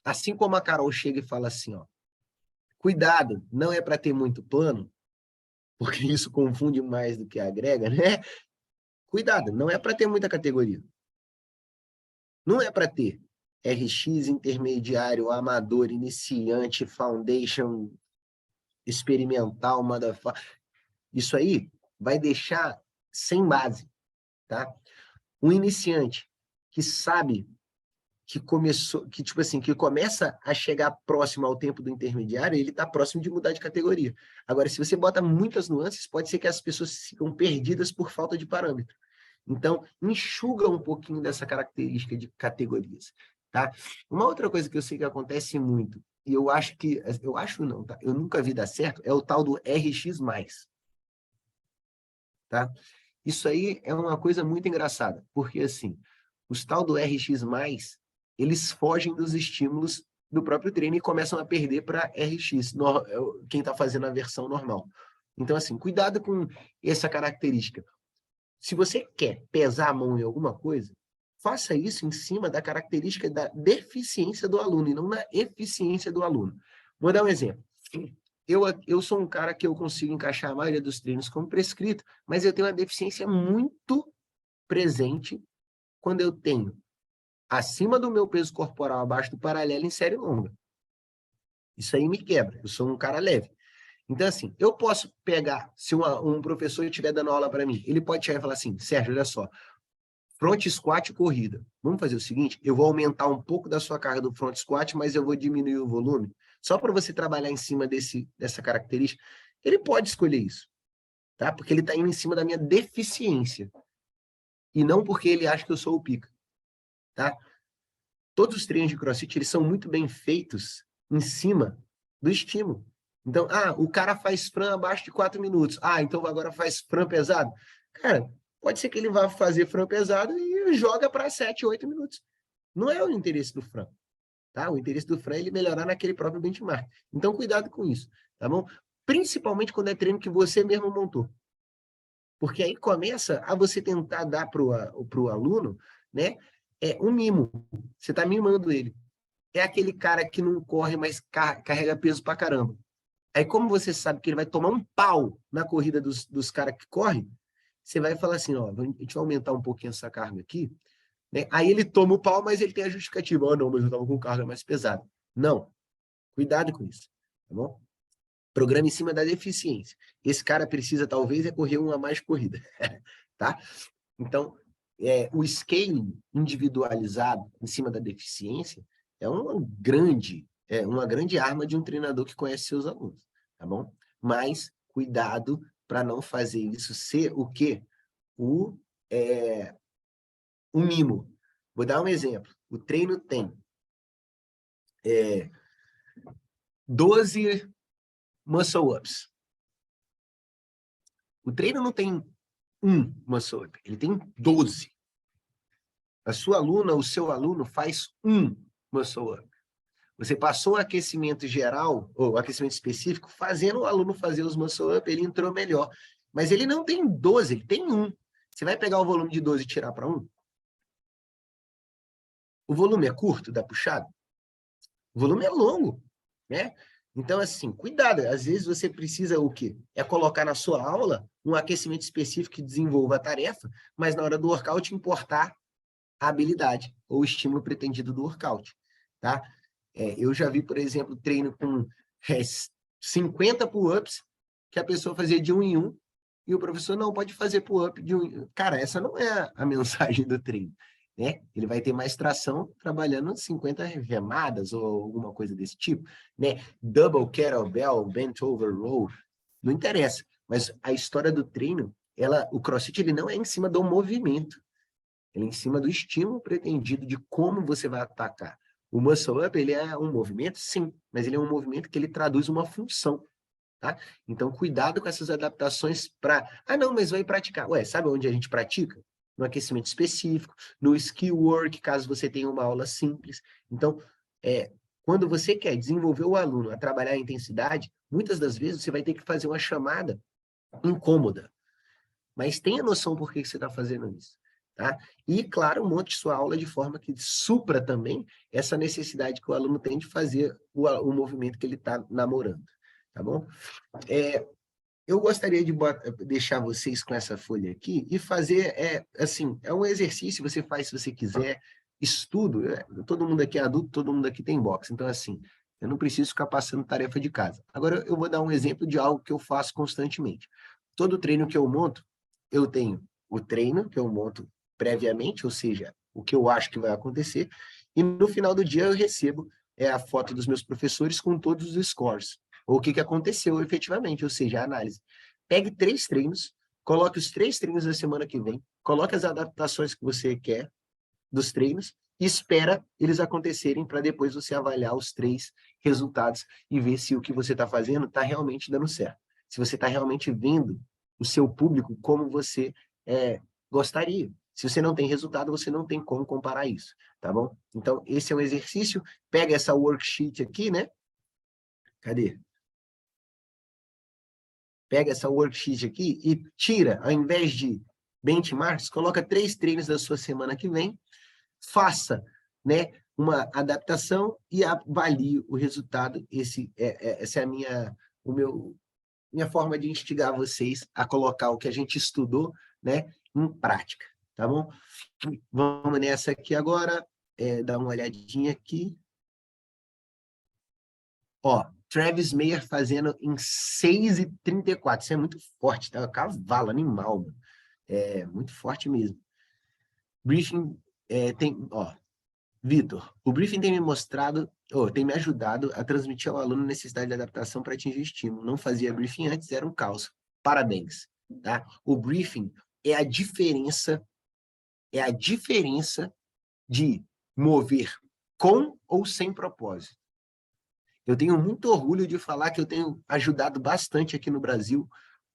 Assim como a Carol chega e fala assim, ó, cuidado, não é para ter muito plano, porque isso confunde mais do que agrega, né? Cuidado, não é para ter muita categoria. Não é para ter RX, intermediário, amador, iniciante, foundation, experimental, motherfucker. Isso aí vai deixar sem base, tá? Um iniciante que sabe que começou, que tipo assim, que começa a chegar próximo ao tempo do intermediário, ele está próximo de mudar de categoria. Agora, se você bota muitas nuances, pode ser que as pessoas ficam perdidas por falta de parâmetro. Então, enxuga um pouquinho dessa característica de categorias, tá? Uma outra coisa que eu sei que acontece muito, e eu acho não, tá? Eu nunca vi dar certo, é o tal do RX+, tá? Isso aí é uma coisa muito engraçada, porque assim, os tal do RX+, eles fogem dos estímulos do próprio treino e começam a perder para RX, quem está fazendo a versão normal. Então, assim, cuidado com essa característica. Se você quer pesar a mão em alguma coisa, faça isso em cima da característica da deficiência do aluno e não da eficiência do aluno. Vou dar um exemplo. Eu sou um cara que eu consigo encaixar a maioria dos treinos como prescrito, mas eu tenho uma deficiência muito presente quando eu tenho acima do meu peso corporal, abaixo do paralelo em série longa. Isso aí me quebra. Eu sou um cara leve. Então, assim, eu posso pegar, se um professor estiver dando aula para mim, ele pode chegar e falar assim, Sérgio, olha só, front squat e corrida. Vamos fazer o seguinte, eu vou aumentar um pouco da sua carga do front squat, mas eu vou diminuir o volume, só para você trabalhar em cima dessa característica. Ele pode escolher isso, tá? Porque ele está indo em cima da minha deficiência, e não porque ele acha que eu sou o pica, tá? Todos os treinos de CrossFit, eles são muito bem feitos em cima do estímulo. Então, o cara faz Fran abaixo de 4 minutos. Então agora faz Fran pesado. Cara, pode ser que ele vá fazer Fran pesado e joga para 7, 8 minutos. Não é o interesse do Fran, tá? O interesse do Fran é ele melhorar naquele próprio benchmark. Então, cuidado com isso, tá bom? Principalmente quando é treino que você mesmo montou. Porque aí começa a você tentar dar para o aluno, né? Um mimo. Você está mimando ele. É aquele cara que não corre, mas carrega peso pra caramba. Aí, como você sabe que ele vai tomar um pau na corrida dos caras que correm, você vai falar assim, ó, a gente vai aumentar um pouquinho essa carga aqui, né? Aí ele toma o pau, mas ele tem a justificativa. Não, mas eu tava com carga mais pesada. Não. Cuidado com isso, tá bom? Programa em cima da deficiência. Esse cara precisa, talvez, correr uma mais corrida, tá? Então, o scaling individualizado em cima da deficiência é uma grande arma de um treinador que conhece seus alunos, tá bom? Mas cuidado para não fazer isso ser o quê? O mimo. Vou dar um exemplo. O treino tem 12 muscle-ups. O treino não tem um muscle-up, ele tem 12. A sua aluna, o seu aluno faz um muscle-up. Você passou o aquecimento geral, ou aquecimento específico, fazendo o aluno fazer os muscle-up, ele entrou melhor. Mas ele não tem 12, ele tem um. Você vai pegar o volume de 12 e tirar para um? O volume é curto da puxada? O volume é longo, né? Então, assim, cuidado. Às vezes você precisa o quê? É colocar na sua aula um aquecimento específico que desenvolva a tarefa, mas na hora do workout importar a habilidade ou o estímulo pretendido do workout, tá? Eu já vi, por exemplo, treino com 50 pull-ups que a pessoa fazia de um em um e o professor não pode fazer pull-up de um em um. Cara, essa não é a mensagem do treino, né? Ele vai ter mais tração trabalhando 50 remadas ou alguma coisa desse tipo, né? Double kettlebell, bent over row, não interessa. Mas a história do treino, o CrossFit ele não é em cima do movimento, ele é em cima do estímulo pretendido de como você vai atacar. O muscle up, ele é um movimento, sim, mas ele é um movimento que ele traduz uma função, tá? Então, cuidado com essas adaptações para... Ah, não, mas vai praticar. Ué, sabe onde a gente pratica? No aquecimento específico, no skill work, caso você tenha uma aula simples. Então, quando você quer desenvolver o aluno a trabalhar a intensidade, muitas das vezes você vai ter que fazer uma chamada incômoda. Mas tenha noção por que você está fazendo isso. Tá? E, claro, monte sua aula de forma que supra também essa necessidade que o aluno tem de fazer o movimento que ele está namorando. Tá bom? Eu gostaria de deixar vocês com essa folha aqui e fazer, assim, é um exercício, você faz se você quiser, estudo, todo mundo aqui é adulto, todo mundo aqui tem boxe, então, assim, eu não preciso ficar passando tarefa de casa. Agora, eu vou dar um exemplo de algo que eu faço constantemente. Todo treino que eu monto, eu tenho o treino que eu monto previamente, ou seja, o que eu acho que vai acontecer, e no final do dia eu recebo a foto dos meus professores com todos os scores, ou o que aconteceu efetivamente, ou seja, a análise. Pegue 3 treinos, coloque os 3 treinos da semana que vem, coloque as adaptações que você quer dos treinos e espera eles acontecerem para depois você avaliar os 3 resultados e ver se o que você está fazendo está realmente dando certo. Se você está realmente vendo o seu público como você gostaria. Se você não tem resultado, você não tem como comparar isso, tá bom? Então, esse é um exercício. Pega essa worksheet aqui, né? Cadê? Pega essa worksheet aqui e tira, ao invés de benchmarks, coloca 3 treinos da sua semana que vem, faça, né, uma adaptação e avalie o resultado. Essa é minha forma de instigar vocês a colocar o que a gente estudou, né, em prática, tá bom? Vamos nessa aqui agora, dar uma olhadinha aqui. Ó, Travis Mayer fazendo em 6:34. Isso é muito forte, tá? Cavalo, animal, mano. É muito forte mesmo. Briefing ó, Vitor, o briefing tem me mostrado, tem me ajudado a transmitir ao aluno a necessidade de adaptação para atingir o estímulo. Não fazia briefing antes, era um caos. Parabéns, tá? O briefing é a diferença de mover com ou sem propósito. Eu tenho muito orgulho de falar que eu tenho ajudado bastante aqui no Brasil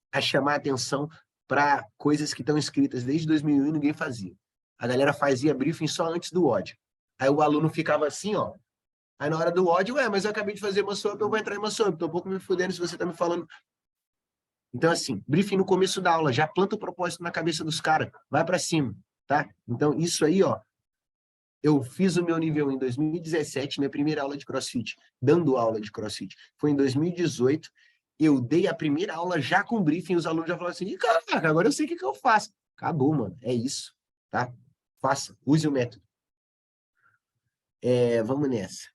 a chamar a atenção para coisas que estão escritas desde 2001 e ninguém fazia. A galera fazia briefing só antes do ódio. Aí o aluno ficava assim, ó. Aí na hora do ódio, mas eu acabei de fazer muscle up, eu vou entrar em muscle up. Tô um pouco me fudendo se você tá me falando. Então, assim, briefing no começo da aula, já planta o propósito na cabeça dos caras, vai para cima, tá? Então, isso aí, ó, eu fiz o meu nível em 2017, minha primeira aula de CrossFit, dando aula de CrossFit. Foi em 2018, eu dei a primeira aula já com briefing, os alunos já falaram assim, caraca, agora eu sei o que eu faço. Acabou, mano, é isso, tá? Faça, use o método. Vamos nessa.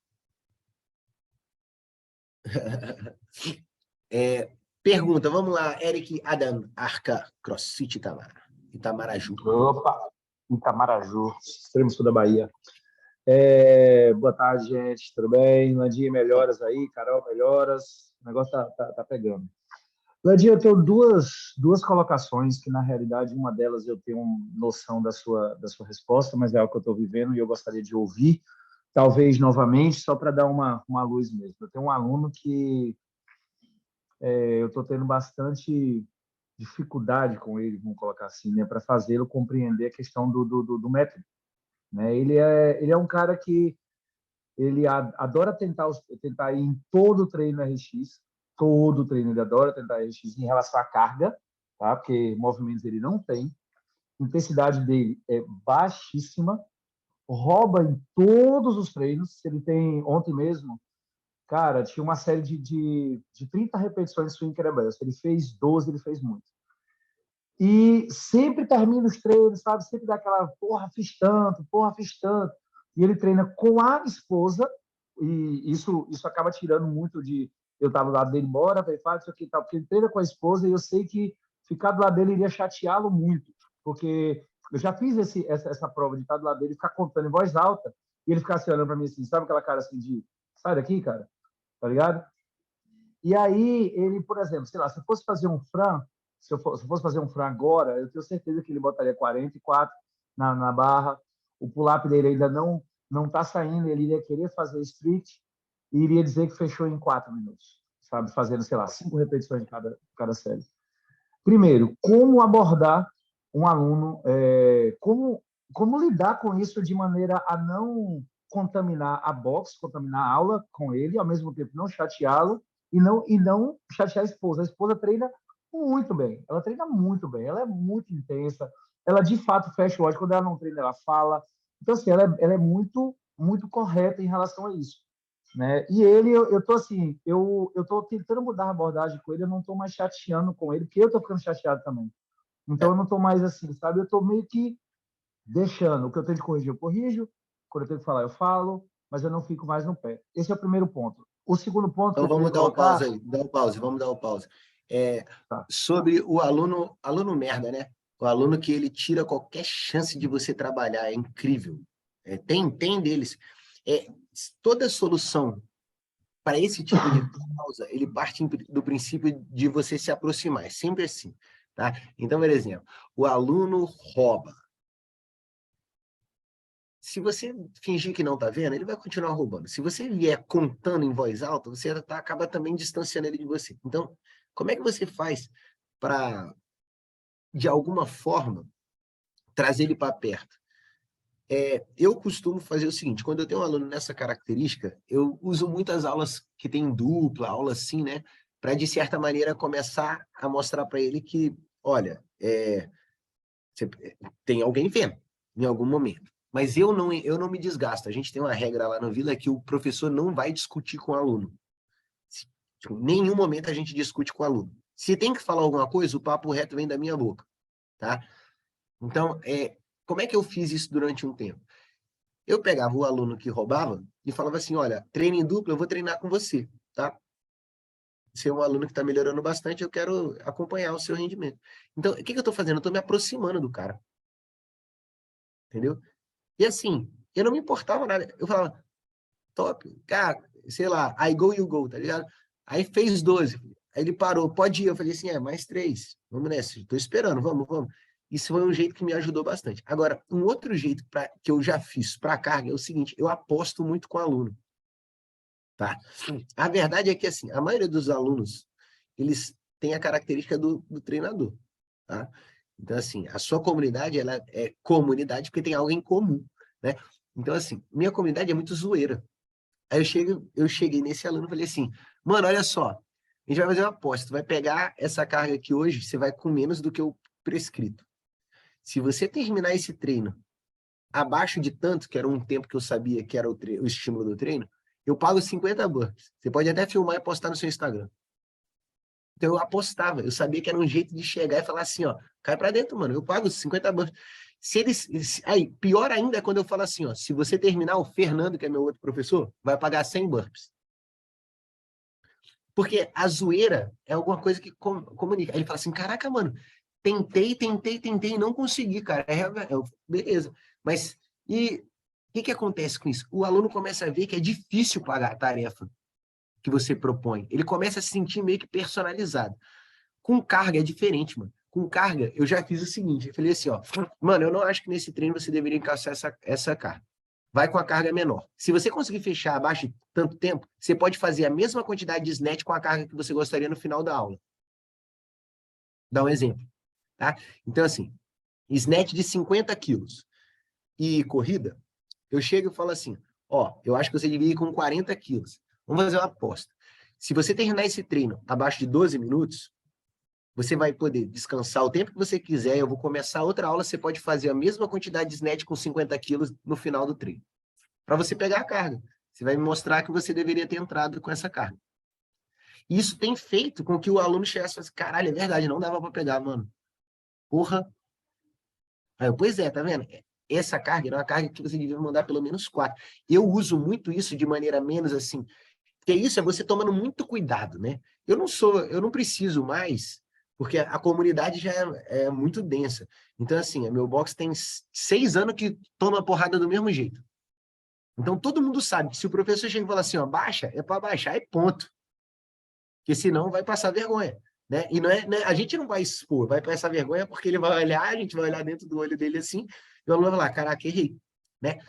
Pergunta, vamos lá, Eric Adam, Arca, CrossFit Itamaraju. Opa, Itamaraju, extremo sul da Bahia. Boa tarde, gente, tudo bem? Landinha, melhoras aí, Carol, melhoras. O negócio tá pegando. Ladinho, eu tenho duas colocações que, na realidade, uma delas eu tenho noção da sua resposta, mas é algo que eu estou vivendo e eu gostaria de ouvir, talvez novamente, só para dar uma luz mesmo. Eu tenho um aluno que eu estou tendo bastante dificuldade com ele, vamos colocar assim, né, para fazê-lo compreender a questão do método. Né? Ele é um cara que ele adora tentar ir em todo o treino RX, todo o treino, ele adora tentar RX em relação à carga, tá? Porque movimentos ele não tem, intensidade dele é baixíssima, rouba em todos os treinos. Ele tem, ontem mesmo, cara, tinha uma série de 30 repetições de swing kettlebell. Se ele fez 12, ele fez muito. E sempre termina os treinos, sabe? Sempre dá aquela, porra, fiz tanto, porra, fiz tanto. E ele treina com a esposa, e isso acaba tirando muito de. Eu estava do lado dele, bora, faz isso aqui e tal, porque ele treina com a esposa e eu sei que ficar do lado dele iria chateá-lo muito, porque eu já fiz essa prova de estar do lado dele, ficar contando em voz alta, e ele ficar se olhando para mim assim, sabe aquela cara assim de sai daqui, cara, tá ligado? E aí, ele, por exemplo, sei lá, se eu fosse fazer um Fran, se eu fosse fazer um Fran agora, eu tenho certeza que ele botaria 44 na barra, o pull-up dele ainda não está saindo, ele iria querer fazer street e iria dizer que fechou em 4 minutos, sabe? Fazendo, sei lá, 5 repetições de cada série. Primeiro, como abordar um aluno, como lidar com isso de maneira a não contaminar a box, contaminar a aula com ele, ao mesmo tempo não chateá-lo e não chatear a esposa. A esposa treina muito bem, ela treina muito bem, ela é muito intensa, ela de fato fecha o olho, quando ela não treina, ela fala. Então, assim, ela é muito, muito correta em relação a isso. Né? E ele, eu tô assim, eu tô tentando mudar a abordagem com ele, eu não tô mais chateando com ele, porque eu tô ficando chateado também. Então É. eu não tô mais assim, sabe? Eu tô meio que deixando. O que eu tenho que corrigir, eu corrijo. Quando eu tenho que falar, eu falo, mas eu não fico mais no pé. Esse é o primeiro ponto. O segundo ponto que Então eu queria vamos dar um pause colocar, aí, dar um pause, vamos dar um pause. É, tá? sobre o aluno merda, né? O aluno que ele tira qualquer chance de você trabalhar, é incrível. Tem deles. É, toda solução para esse tipo de causa, ele parte do princípio de você se aproximar, é sempre assim, tá? Então, por exemplo, o aluno rouba. Se você fingir que não está vendo, ele vai continuar roubando. Se você vier contando em voz alta, você acaba também distanciando ele de você. Então, como é que você faz para, de alguma forma, trazer ele para perto? Eu costumo fazer o seguinte, quando eu tenho um aluno nessa característica, eu uso muitas aulas que tem dupla, aula assim, né? Para, de certa maneira, começar a mostrar para ele que, olha, você, tem alguém vendo em algum momento. Mas eu não me desgasto. A gente tem uma regra lá no Vila que o professor não vai discutir com o aluno. Em nenhum momento a gente discute com o aluno. Se tem que falar alguma coisa, o papo reto vem da minha boca, tá? Então, como é que eu fiz isso durante um tempo? Eu pegava o aluno que roubava e falava assim, olha, treino em dupla, eu vou treinar com você, tá? Você é um aluno que está melhorando bastante, eu quero acompanhar o seu rendimento. Então, o que eu estou fazendo? Eu estou me aproximando do cara, entendeu? E assim, eu não me importava nada. Eu falava, top, cara, sei lá, I go, you go, tá ligado? Aí fez 12. Aí ele parou, pode ir. Eu falei assim, mais 3. Vamos nessa, tô esperando, vamos. Isso foi um jeito que me ajudou bastante. Agora, um outro jeito que eu já fiz para carga é o seguinte, eu aposto muito com o aluno, tá? A verdade é que, assim, a maioria dos alunos, eles têm a característica do treinador, tá? Então, assim, a sua comunidade, ela é comunidade porque tem algo em comum, né? Então, assim, minha comunidade é muito zoeira. Aí eu cheguei nesse aluno e falei assim, mano, olha só, a gente vai fazer uma aposta, tu vai pegar essa carga aqui hoje, você vai com menos do que o prescrito. Se você terminar esse treino abaixo de tanto, que era um tempo que eu sabia que era o estímulo do treino, eu pago 50 burpees. Você pode até filmar e postar no seu Instagram. Então eu apostava, eu sabia que era um jeito de chegar e falar assim, ó, cai pra dentro, mano, eu pago 50 burpees. Aí, pior ainda é quando eu falo assim, ó, se você terminar, o Fernando, que é meu outro professor, vai pagar 100 burpees. Porque a zoeira é alguma coisa que comunica. Aí ele fala assim, caraca, mano, tentei e não consegui, cara. Beleza. Mas, e o que acontece com isso? O aluno começa a ver que é difícil pagar a tarefa que você propõe. Ele começa a se sentir meio que personalizado. Com carga é diferente, mano. Com carga, eu já fiz o seguinte, eu falei assim, ó, mano, eu não acho que nesse treino você deveria encaixar essa carga. Vai com a carga menor. Se você conseguir fechar abaixo de tanto tempo, você pode fazer a mesma quantidade de snatch com a carga que você gostaria no final da aula. Dá um exemplo, tá? Então, assim, snatch de 50 quilos e corrida, eu chego e falo assim, ó, eu acho que você devia ir com 40 quilos. Vamos fazer uma aposta. Se você terminar esse treino abaixo de 12 minutos, você vai poder descansar o tempo que você quiser. Eu vou começar outra aula, você pode fazer a mesma quantidade de snatch com 50 quilos no final do treino. Para você pegar a carga. Você vai me mostrar que você deveria ter entrado com essa carga. Isso tem feito com que o aluno chegasse e falasse, caralho, é verdade, não dava para pegar, mano. Porra. Aí eu, pois é, tá vendo? Essa carga era uma carga que você devia mandar pelo menos 4. Eu uso muito isso de maneira menos assim, porque isso é você tomando muito cuidado, né? Eu não preciso mais, porque a comunidade já é muito densa. Então, assim, meu box tem 6 anos que toma porrada do mesmo jeito. Então, todo mundo sabe que se o professor chega e fala assim, ó, baixa, é para baixar e ponto. Porque senão vai passar vergonha, né? E não é, a gente não vai expor, vai passar vergonha porque ele vai olhar, a gente vai olhar dentro do olho dele assim, e o aluno vai falar, caraca, errei, né?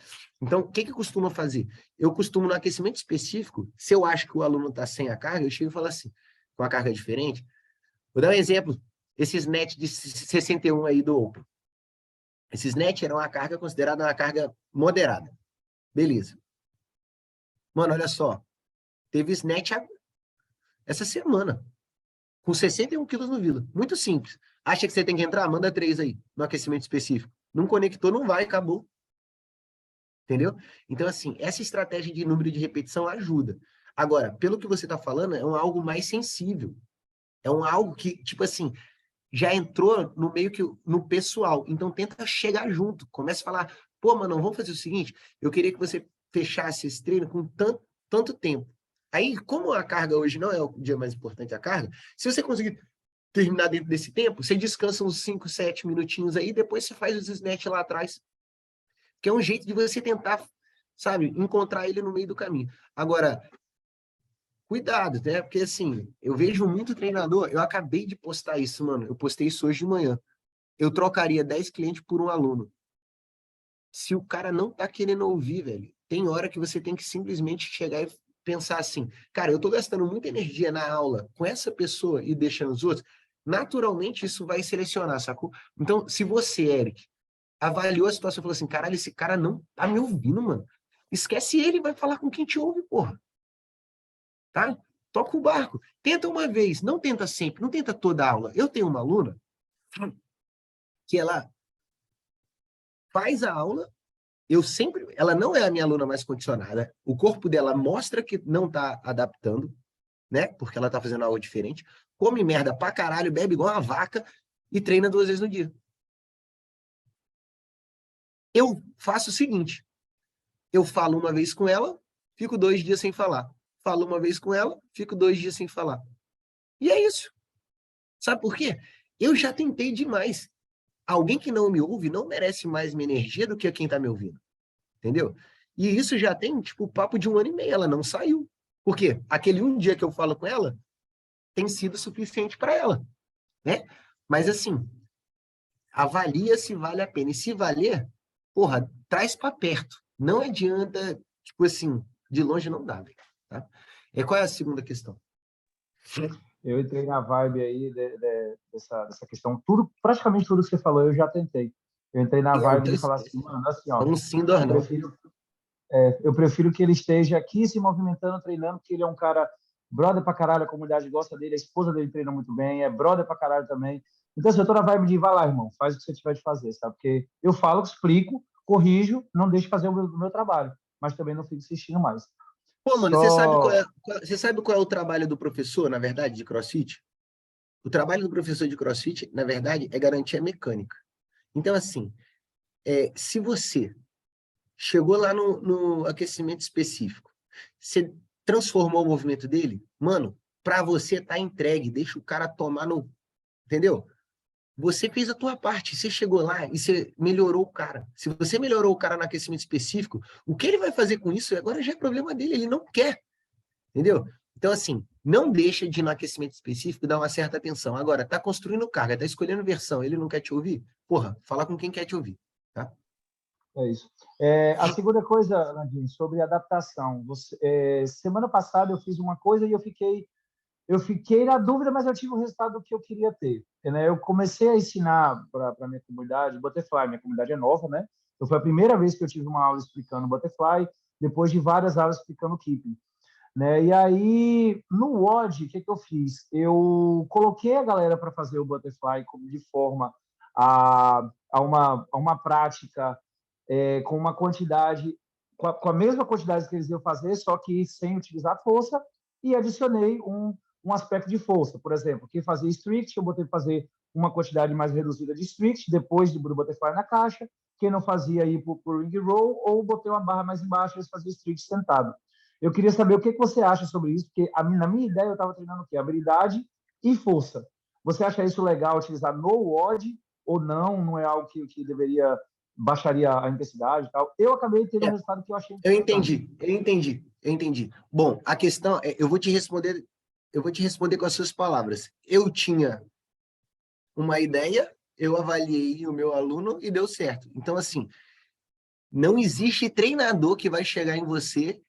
Então, o que costuma fazer? Eu costumo, no aquecimento específico, se eu acho que o aluno está sem a carga, eu chego e falo assim, com a carga diferente. Vou dar um exemplo, esses net de 61 aí do Open. Esses net eram uma carga considerada uma carga moderada. Beleza. Mano, olha só. Teve snatch essa semana, com 61 quilos no Vila. Muito simples. Acha que você tem que entrar? Manda 3 aí, no aquecimento específico. Não conectou, não vai, acabou. Entendeu? Então, assim, essa estratégia de número de repetição ajuda. Agora, pelo que você está falando, é algo mais sensível. É algo que, tipo assim, já entrou no meio que no pessoal. Então, tenta chegar junto. Começa a falar, pô, mano, vamos fazer o seguinte, eu queria que você fechasse esse treino com tanto tempo. Aí, como a carga hoje não é o dia mais importante, a carga, se você conseguir terminar dentro desse tempo, você descansa uns 5, 7 minutinhos aí, depois você faz os snatch lá atrás. Que é um jeito de você tentar, sabe, encontrar ele no meio do caminho. Agora, cuidado, né? Porque, assim, eu vejo muito treinador, eu acabei de postar isso, mano, eu postei isso hoje de manhã. Eu trocaria 10 clientes por um aluno. Se o cara não tá querendo ouvir, velho, tem hora que você tem que simplesmente chegar e pensar assim, cara, eu tô gastando muita energia na aula com essa pessoa e deixando os outros, naturalmente isso vai selecionar, sacou? Então, se você, Eric, avaliou a situação e falou assim, caralho, esse cara não tá me ouvindo, mano. Esquece ele, vai falar com quem te ouve, porra. Tá? Toca o barco. Tenta uma vez, não tenta sempre, não tenta toda a aula. Eu tenho uma aluna que ela faz a aula, ela não é a minha aluna mais condicionada, o corpo dela mostra que não tá adaptando, né? Porque ela tá fazendo algo diferente, come merda pra caralho, bebe igual uma vaca e treina 2 vezes no dia. Eu faço o seguinte, eu falo uma vez com ela, fico 2 dias sem falar. Falo uma vez com ela, fico 2 dias sem falar. E é isso. Sabe por quê? Eu já tentei demais. Alguém que não me ouve não merece mais minha energia do que quem tá me ouvindo. Entendeu? E isso já tem, tipo, papo de 1 ano e meio. Ela não saiu. Por quê? Aquele um dia que eu falo com ela tem sido suficiente para ela, né? Mas, assim, avalia se vale a pena. E se valer, porra, traz para perto. Não adianta, tipo assim, de longe não dá, velho, tá? Qual é a segunda questão? Eu entrei na vibe aí dessa questão. Praticamente tudo que você falou, eu já tentei. Eu entrei na vibe de falar assim, mano, assim, ó, Vamos sim, Dornão. Eu prefiro que ele esteja aqui se movimentando, treinando, porque ele é um cara brother pra caralho, a comunidade gosta dele, a esposa dele treina muito bem, é brother pra caralho também. Então, assim, eu tô na vibe de vai lá, irmão, faz o que você tiver de fazer, sabe? Porque eu falo, explico, corrijo, não deixo fazer o meu trabalho, mas também não fico insistindo mais. Pô, mano, você sabe qual é o trabalho do professor, na verdade, de CrossFit? O trabalho do professor de CrossFit, na verdade, é garantir a mecânica. Então, assim, se você chegou lá no aquecimento específico, você transformou o movimento dele, mano, para você tá entregue, deixa o cara tomar no... Entendeu? Você fez a tua parte, você chegou lá e você melhorou o cara. Se você melhorou o cara no aquecimento específico, o que ele vai fazer com isso agora já é problema dele, ele não quer. Entendeu? Então, assim, não deixa de, no aquecimento específico, dar uma certa atenção. Agora, tá construindo carga, tá escolhendo versão, ele não quer te ouvir? Porra, fala com quem quer te ouvir, tá? É isso. A segunda coisa, Landinho, sobre adaptação. Semana passada eu fiz uma coisa e eu fiquei na dúvida, mas eu tive o resultado que eu queria ter. Né? Eu comecei a ensinar para a minha comunidade Butterfly. Minha comunidade é nova, né? Então foi a primeira vez que eu tive uma aula explicando Butterfly, depois de várias aulas explicando Keeping. Né? E aí, no WOD, o que eu fiz? Eu coloquei a galera para fazer o Butterfly de forma a uma prática com uma quantidade, com a mesma quantidade que eles iam fazer, só que sem utilizar força, e adicionei um aspecto de força. Por exemplo, quem fazia strict, eu botei para fazer uma quantidade mais reduzida de strict, depois do Butterfly na caixa. Quem não fazia aí por ring roll, ou botei uma barra mais embaixo, eles faziam strict sentado. Eu queria saber o que você acha sobre isso, porque na minha ideia eu estava treinando o quê? Habilidade e força. Você acha isso legal utilizar no WOD ou não? Não é algo que deveria baixaria a intensidade e tal? Eu acabei tendo um resultado que eu achei interessante. Eu entendi. Bom, a questão é, eu vou te responder com as suas palavras. Eu tinha uma ideia, eu avaliei o meu aluno e deu certo. Então, assim, não existe treinador que vai chegar em você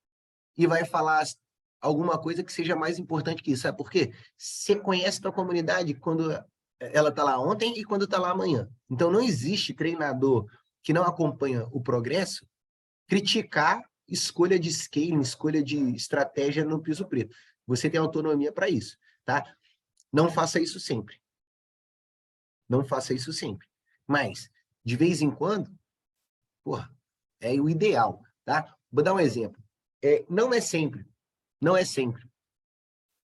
e vai falar alguma coisa que seja mais importante que isso. Sabe por quê? Você conhece a tua comunidade quando ela está lá ontem e quando está lá amanhã. Então, não existe treinador que não acompanha o progresso criticar escolha de scaling, escolha de estratégia no piso preto. Você tem autonomia para isso, tá? Não faça isso sempre. Não faça isso sempre. Mas, de vez em quando, porra, é o ideal, tá? Vou dar um exemplo. Não é sempre. Não é sempre.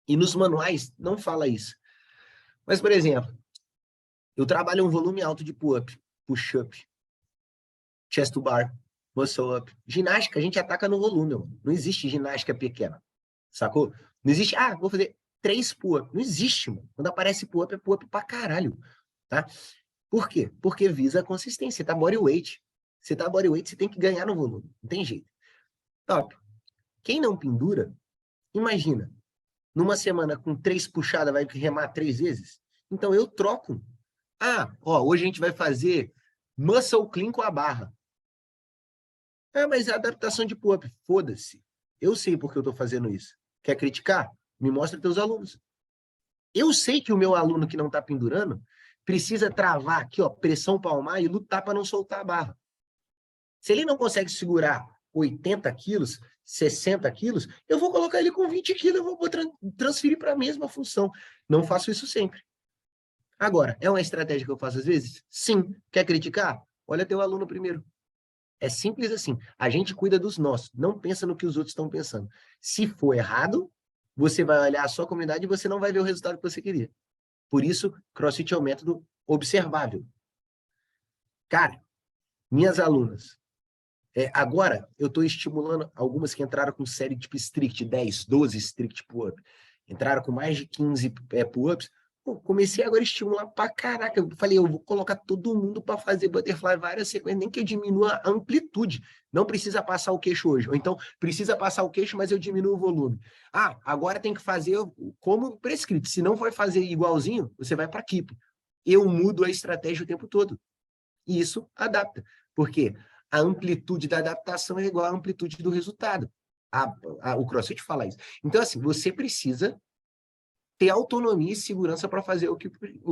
E nos manuais não fala isso. Mas, por exemplo, eu trabalho um volume alto de pull-up, push-up, chest to bar, muscle-up. Ginástica, a gente ataca no volume, mano. Não existe ginástica pequena, sacou? Não existe, vou fazer 3 pull-up. Não existe, mano. Quando aparece pull-up, é pull-up pra caralho, tá? Por quê? Porque visa a consistência. Você tá bodyweight. Você tá bodyweight, você tem que ganhar no volume. Não tem jeito. Top. Quem não pendura, imagina, numa semana com 3 puxadas, vai remar 3 vezes? Então eu troco. Hoje a gente vai fazer muscle clean com a barra. Mas é adaptação de pull-up. Foda-se. Eu sei por que eu tô fazendo isso. Quer criticar? Me mostra teus alunos. Eu sei que o meu aluno que não tá pendurando precisa travar aqui, ó, pressão palmar e lutar para não soltar a barra. Se ele não consegue segurar 80 quilos, 60 quilos, eu vou colocar ele com 20 quilos, eu vou transferir para a mesma função. Não faço isso sempre. Agora, é uma estratégia que eu faço às vezes? Sim. Quer criticar? Olha teu aluno primeiro. É simples assim. A gente cuida dos nossos, não pensa no que os outros estão pensando. Se for errado, você vai olhar a sua comunidade e você não vai ver o resultado que você queria. Por isso, CrossFit é um método observável. Cara, minhas alunas, agora eu estou estimulando algumas que entraram com série tipo strict, 10, 12 strict pull-up. Entraram com mais de 15 pull-ups. Comecei agora a estimular pra caraca. Eu falei, eu vou colocar todo mundo para fazer butterfly várias sequências, nem que eu diminua a amplitude. Não precisa passar o queixo hoje. Ou então, precisa passar o queixo, mas eu diminuo o volume. Agora tem que fazer como prescrito. Se não for fazer igualzinho, você vai para keep. Eu mudo a estratégia o tempo todo. E isso adapta. Por quê? A amplitude da adaptação é igual à amplitude do resultado. O CrossFit fala isso. Então, assim, você precisa ter autonomia e segurança para fazer o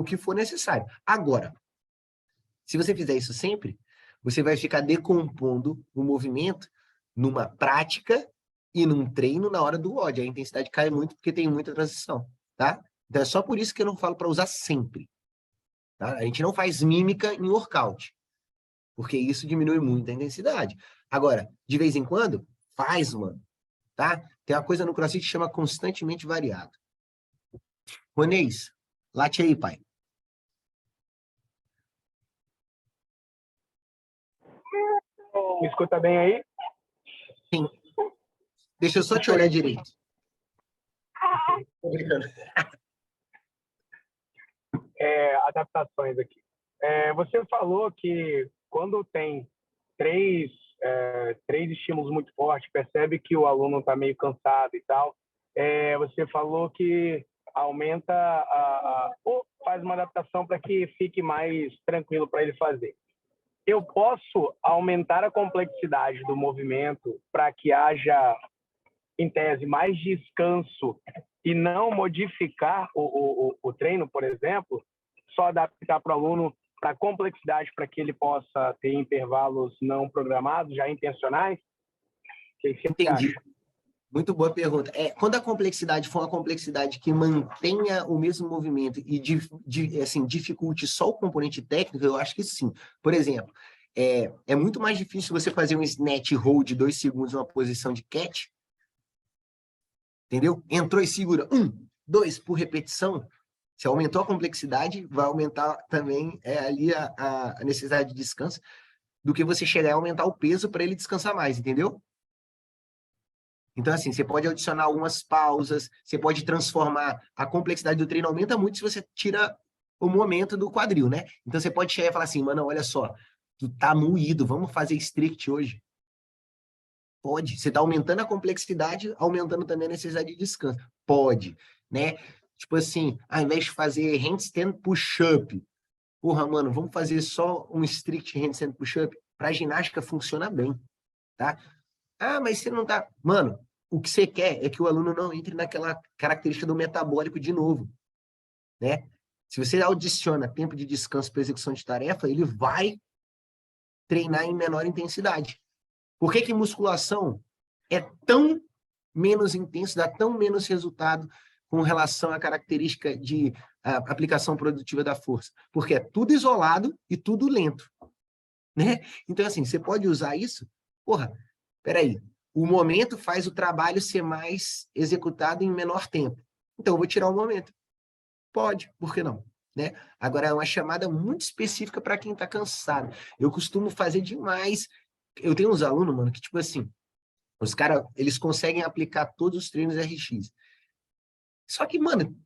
que for necessário. Agora, se você fizer isso sempre, você vai ficar decompondo o movimento numa prática e num treino na hora do WOD. A intensidade cai muito porque tem muita transição, tá? Então, é só por isso que eu não falo para usar sempre. Tá? A gente não faz mímica em workout, porque isso diminui muito a intensidade. Agora, de vez em quando, faz, mano, tá? Tem uma coisa no CrossFit que chama constantemente variado. Ronês, late aí, pai. Me escuta bem aí? Sim. Deixa eu só te olhar direito. Tô brincando. Adaptações aqui. Você falou que quando tem três estímulos muito fortes, percebe que o aluno está meio cansado e tal, você falou que aumenta ou faz uma adaptação para que fique mais tranquilo para ele fazer. Eu posso aumentar a complexidade do movimento para que haja, em tese, mais descanso e não modificar o treino, por exemplo, só adaptar para o aluno a complexidade para que ele possa ter intervalos não programados, já intencionais? O que você Entendi. acha? Muito boa pergunta. Quando a complexidade for uma complexidade que mantenha o mesmo movimento e assim, dificulte só o componente técnico, eu acho que sim. Por exemplo, é muito mais difícil você fazer um snatch hold de 2 segundos numa posição de catch, entendeu? Entrou e segura 1, 2 por repetição. Se aumentou a complexidade, vai aumentar também ali a necessidade de descanso, do que você chegar a aumentar o peso para ele descansar mais, entendeu? Então, assim, você pode adicionar algumas pausas, você pode transformar, a complexidade do treino aumenta muito se você tira o momento do quadril, né? Então, você pode chegar e falar assim, mano, olha só, tu tá moído, vamos fazer strict hoje? Pode. Você tá aumentando a complexidade, aumentando também a necessidade de descanso. Pode, né? Tipo assim, ao invés de fazer handstand push-up, porra, mano, vamos fazer só um strict handstand push-up? Pra ginástica funciona bem, tá? Ah, mas você não tá... Mano, o que você quer é que o aluno não entre naquela característica do metabólico de novo, né? Se você adiciona tempo de descanso para execução de tarefa, ele vai treinar em menor intensidade. Por que musculação é tão menos intenso, dá tão menos resultado com relação à característica de aplicação produtiva da força? Porque é tudo isolado e tudo lento, né? Então, assim, você pode usar isso... Porra, peraí, o momento faz o trabalho ser mais executado em menor tempo. Então, eu vou tirar o momento. Pode, por que não? Né? Agora, é uma chamada muito específica para quem está cansado. Eu costumo fazer demais. Eu tenho uns alunos, mano, que tipo assim, os caras, eles conseguem aplicar todos os treinos RX. Só que, mano,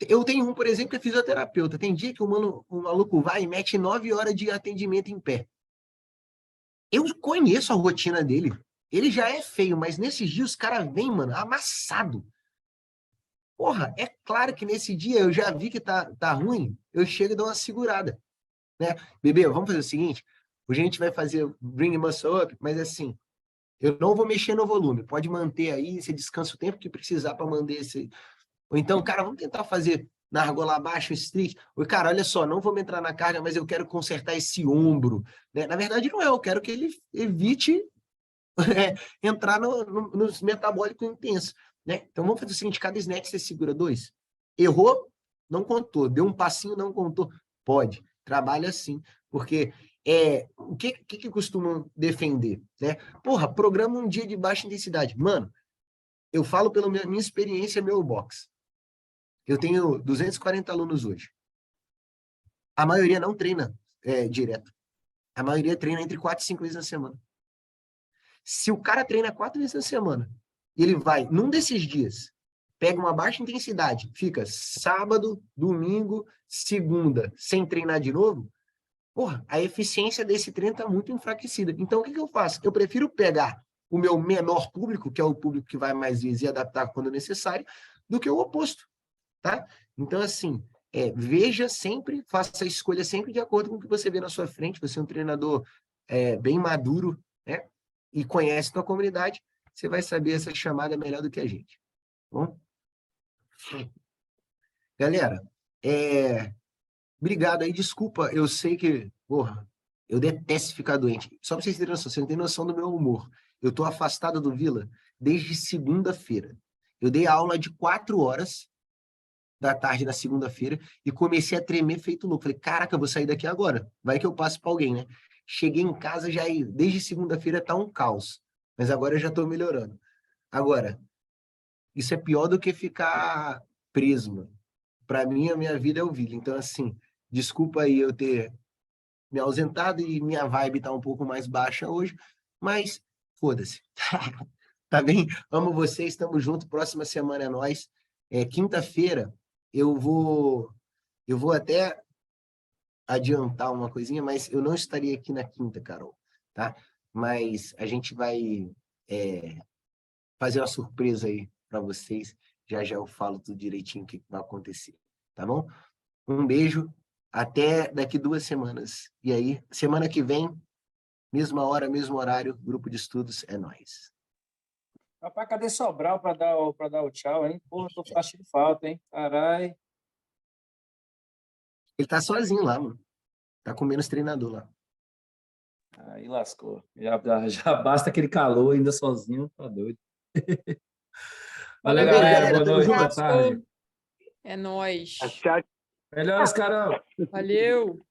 eu tenho um, por exemplo, que é fisioterapeuta. Tem dia que o maluco vai e mete 9 horas de atendimento em pé. Eu conheço a rotina dele. Ele já é feio, mas nesses dias os caras vêm, mano, amassado. Porra, é claro que nesse dia eu já vi que tá ruim, eu chego e dou uma segurada, né? Bebê, vamos fazer o seguinte, hoje a gente vai fazer Bring Muscle Up, mas assim, eu não vou mexer no volume, pode manter aí, você descansa o tempo que precisar para manter esse... Ou então, cara, vamos tentar fazer na argola abaixo, street. Oi, cara, olha só, não vou me entrar na carga, mas eu quero consertar esse ombro, né? Na verdade, não é, eu quero que ele evite entrar nos metabólicos intensos, né? Então, vamos fazer o seguinte, cada snatch você segura 2. Errou, não contou. Deu um passinho, não contou. Pode. Trabalha assim. Porque o que costumam defender, né? Porra, programa um dia de baixa intensidade. Mano, eu falo pela minha experiência, meu box. Eu tenho 240 alunos hoje. A maioria não treina direto. A maioria treina entre 4 e 5 vezes na semana. Se o cara treina 4 vezes na semana, e ele vai, num desses dias, pega uma baixa intensidade, fica sábado, domingo, segunda, sem treinar de novo, porra, a eficiência desse treino está muito enfraquecida. Então, o que eu faço? Eu prefiro pegar o meu menor público, que é o público que vai mais vezes e adaptar quando necessário, do que o oposto, tá? Então, assim, veja sempre, faça a escolha sempre de acordo com o que você vê na sua frente. Você é um treinador bem maduro, né? E conhece a tua comunidade, você vai saber essa chamada melhor do que a gente. Bom? Galera, obrigado aí, desculpa, eu sei que, porra, eu detesto ficar doente. Só para vocês terem noção, você não tem noção do meu humor. Eu estou afastado do Vila desde segunda-feira. Eu dei aula de 4 horas da tarde da segunda-feira e comecei a tremer feito louco. Falei, caraca, eu vou sair daqui agora. Vai que eu passo para alguém, né? Cheguei em casa, já desde segunda-feira tá um caos. Mas agora eu já estou melhorando. Agora, isso é pior do que ficar preso, mano. Para mim, a minha vida é o Vila. Então, assim, desculpa aí eu ter me ausentado e minha vibe tá um pouco mais baixa hoje, mas foda-se. Tá bem? Amo vocês, estamos juntos. Próxima semana é nós. Quinta-feira eu vou até adiantar uma coisinha, mas eu não estaria aqui na quinta, Carol, tá? Mas a gente vai fazer uma surpresa aí para vocês. Já já eu falo tudo direitinho o que vai acontecer, tá bom? Um beijo, até daqui 2 semanas. E aí, semana que vem, mesma hora, mesmo horário, grupo de estudos, é nóis. Rapaz, cadê Sobral para dar o tchau, hein? Porra, tô fazendo falta, hein? Caralho. Ele tá sozinho lá, mano. Tá com menos treinador lá. Aí lascou. Já basta aquele calor ainda sozinho, tá doido. Valeu, Valeu, galera. galera. Boa Tamo noite, junto. boa tarde. É nóis. Tchau, Melhoras, Carol. Valeu.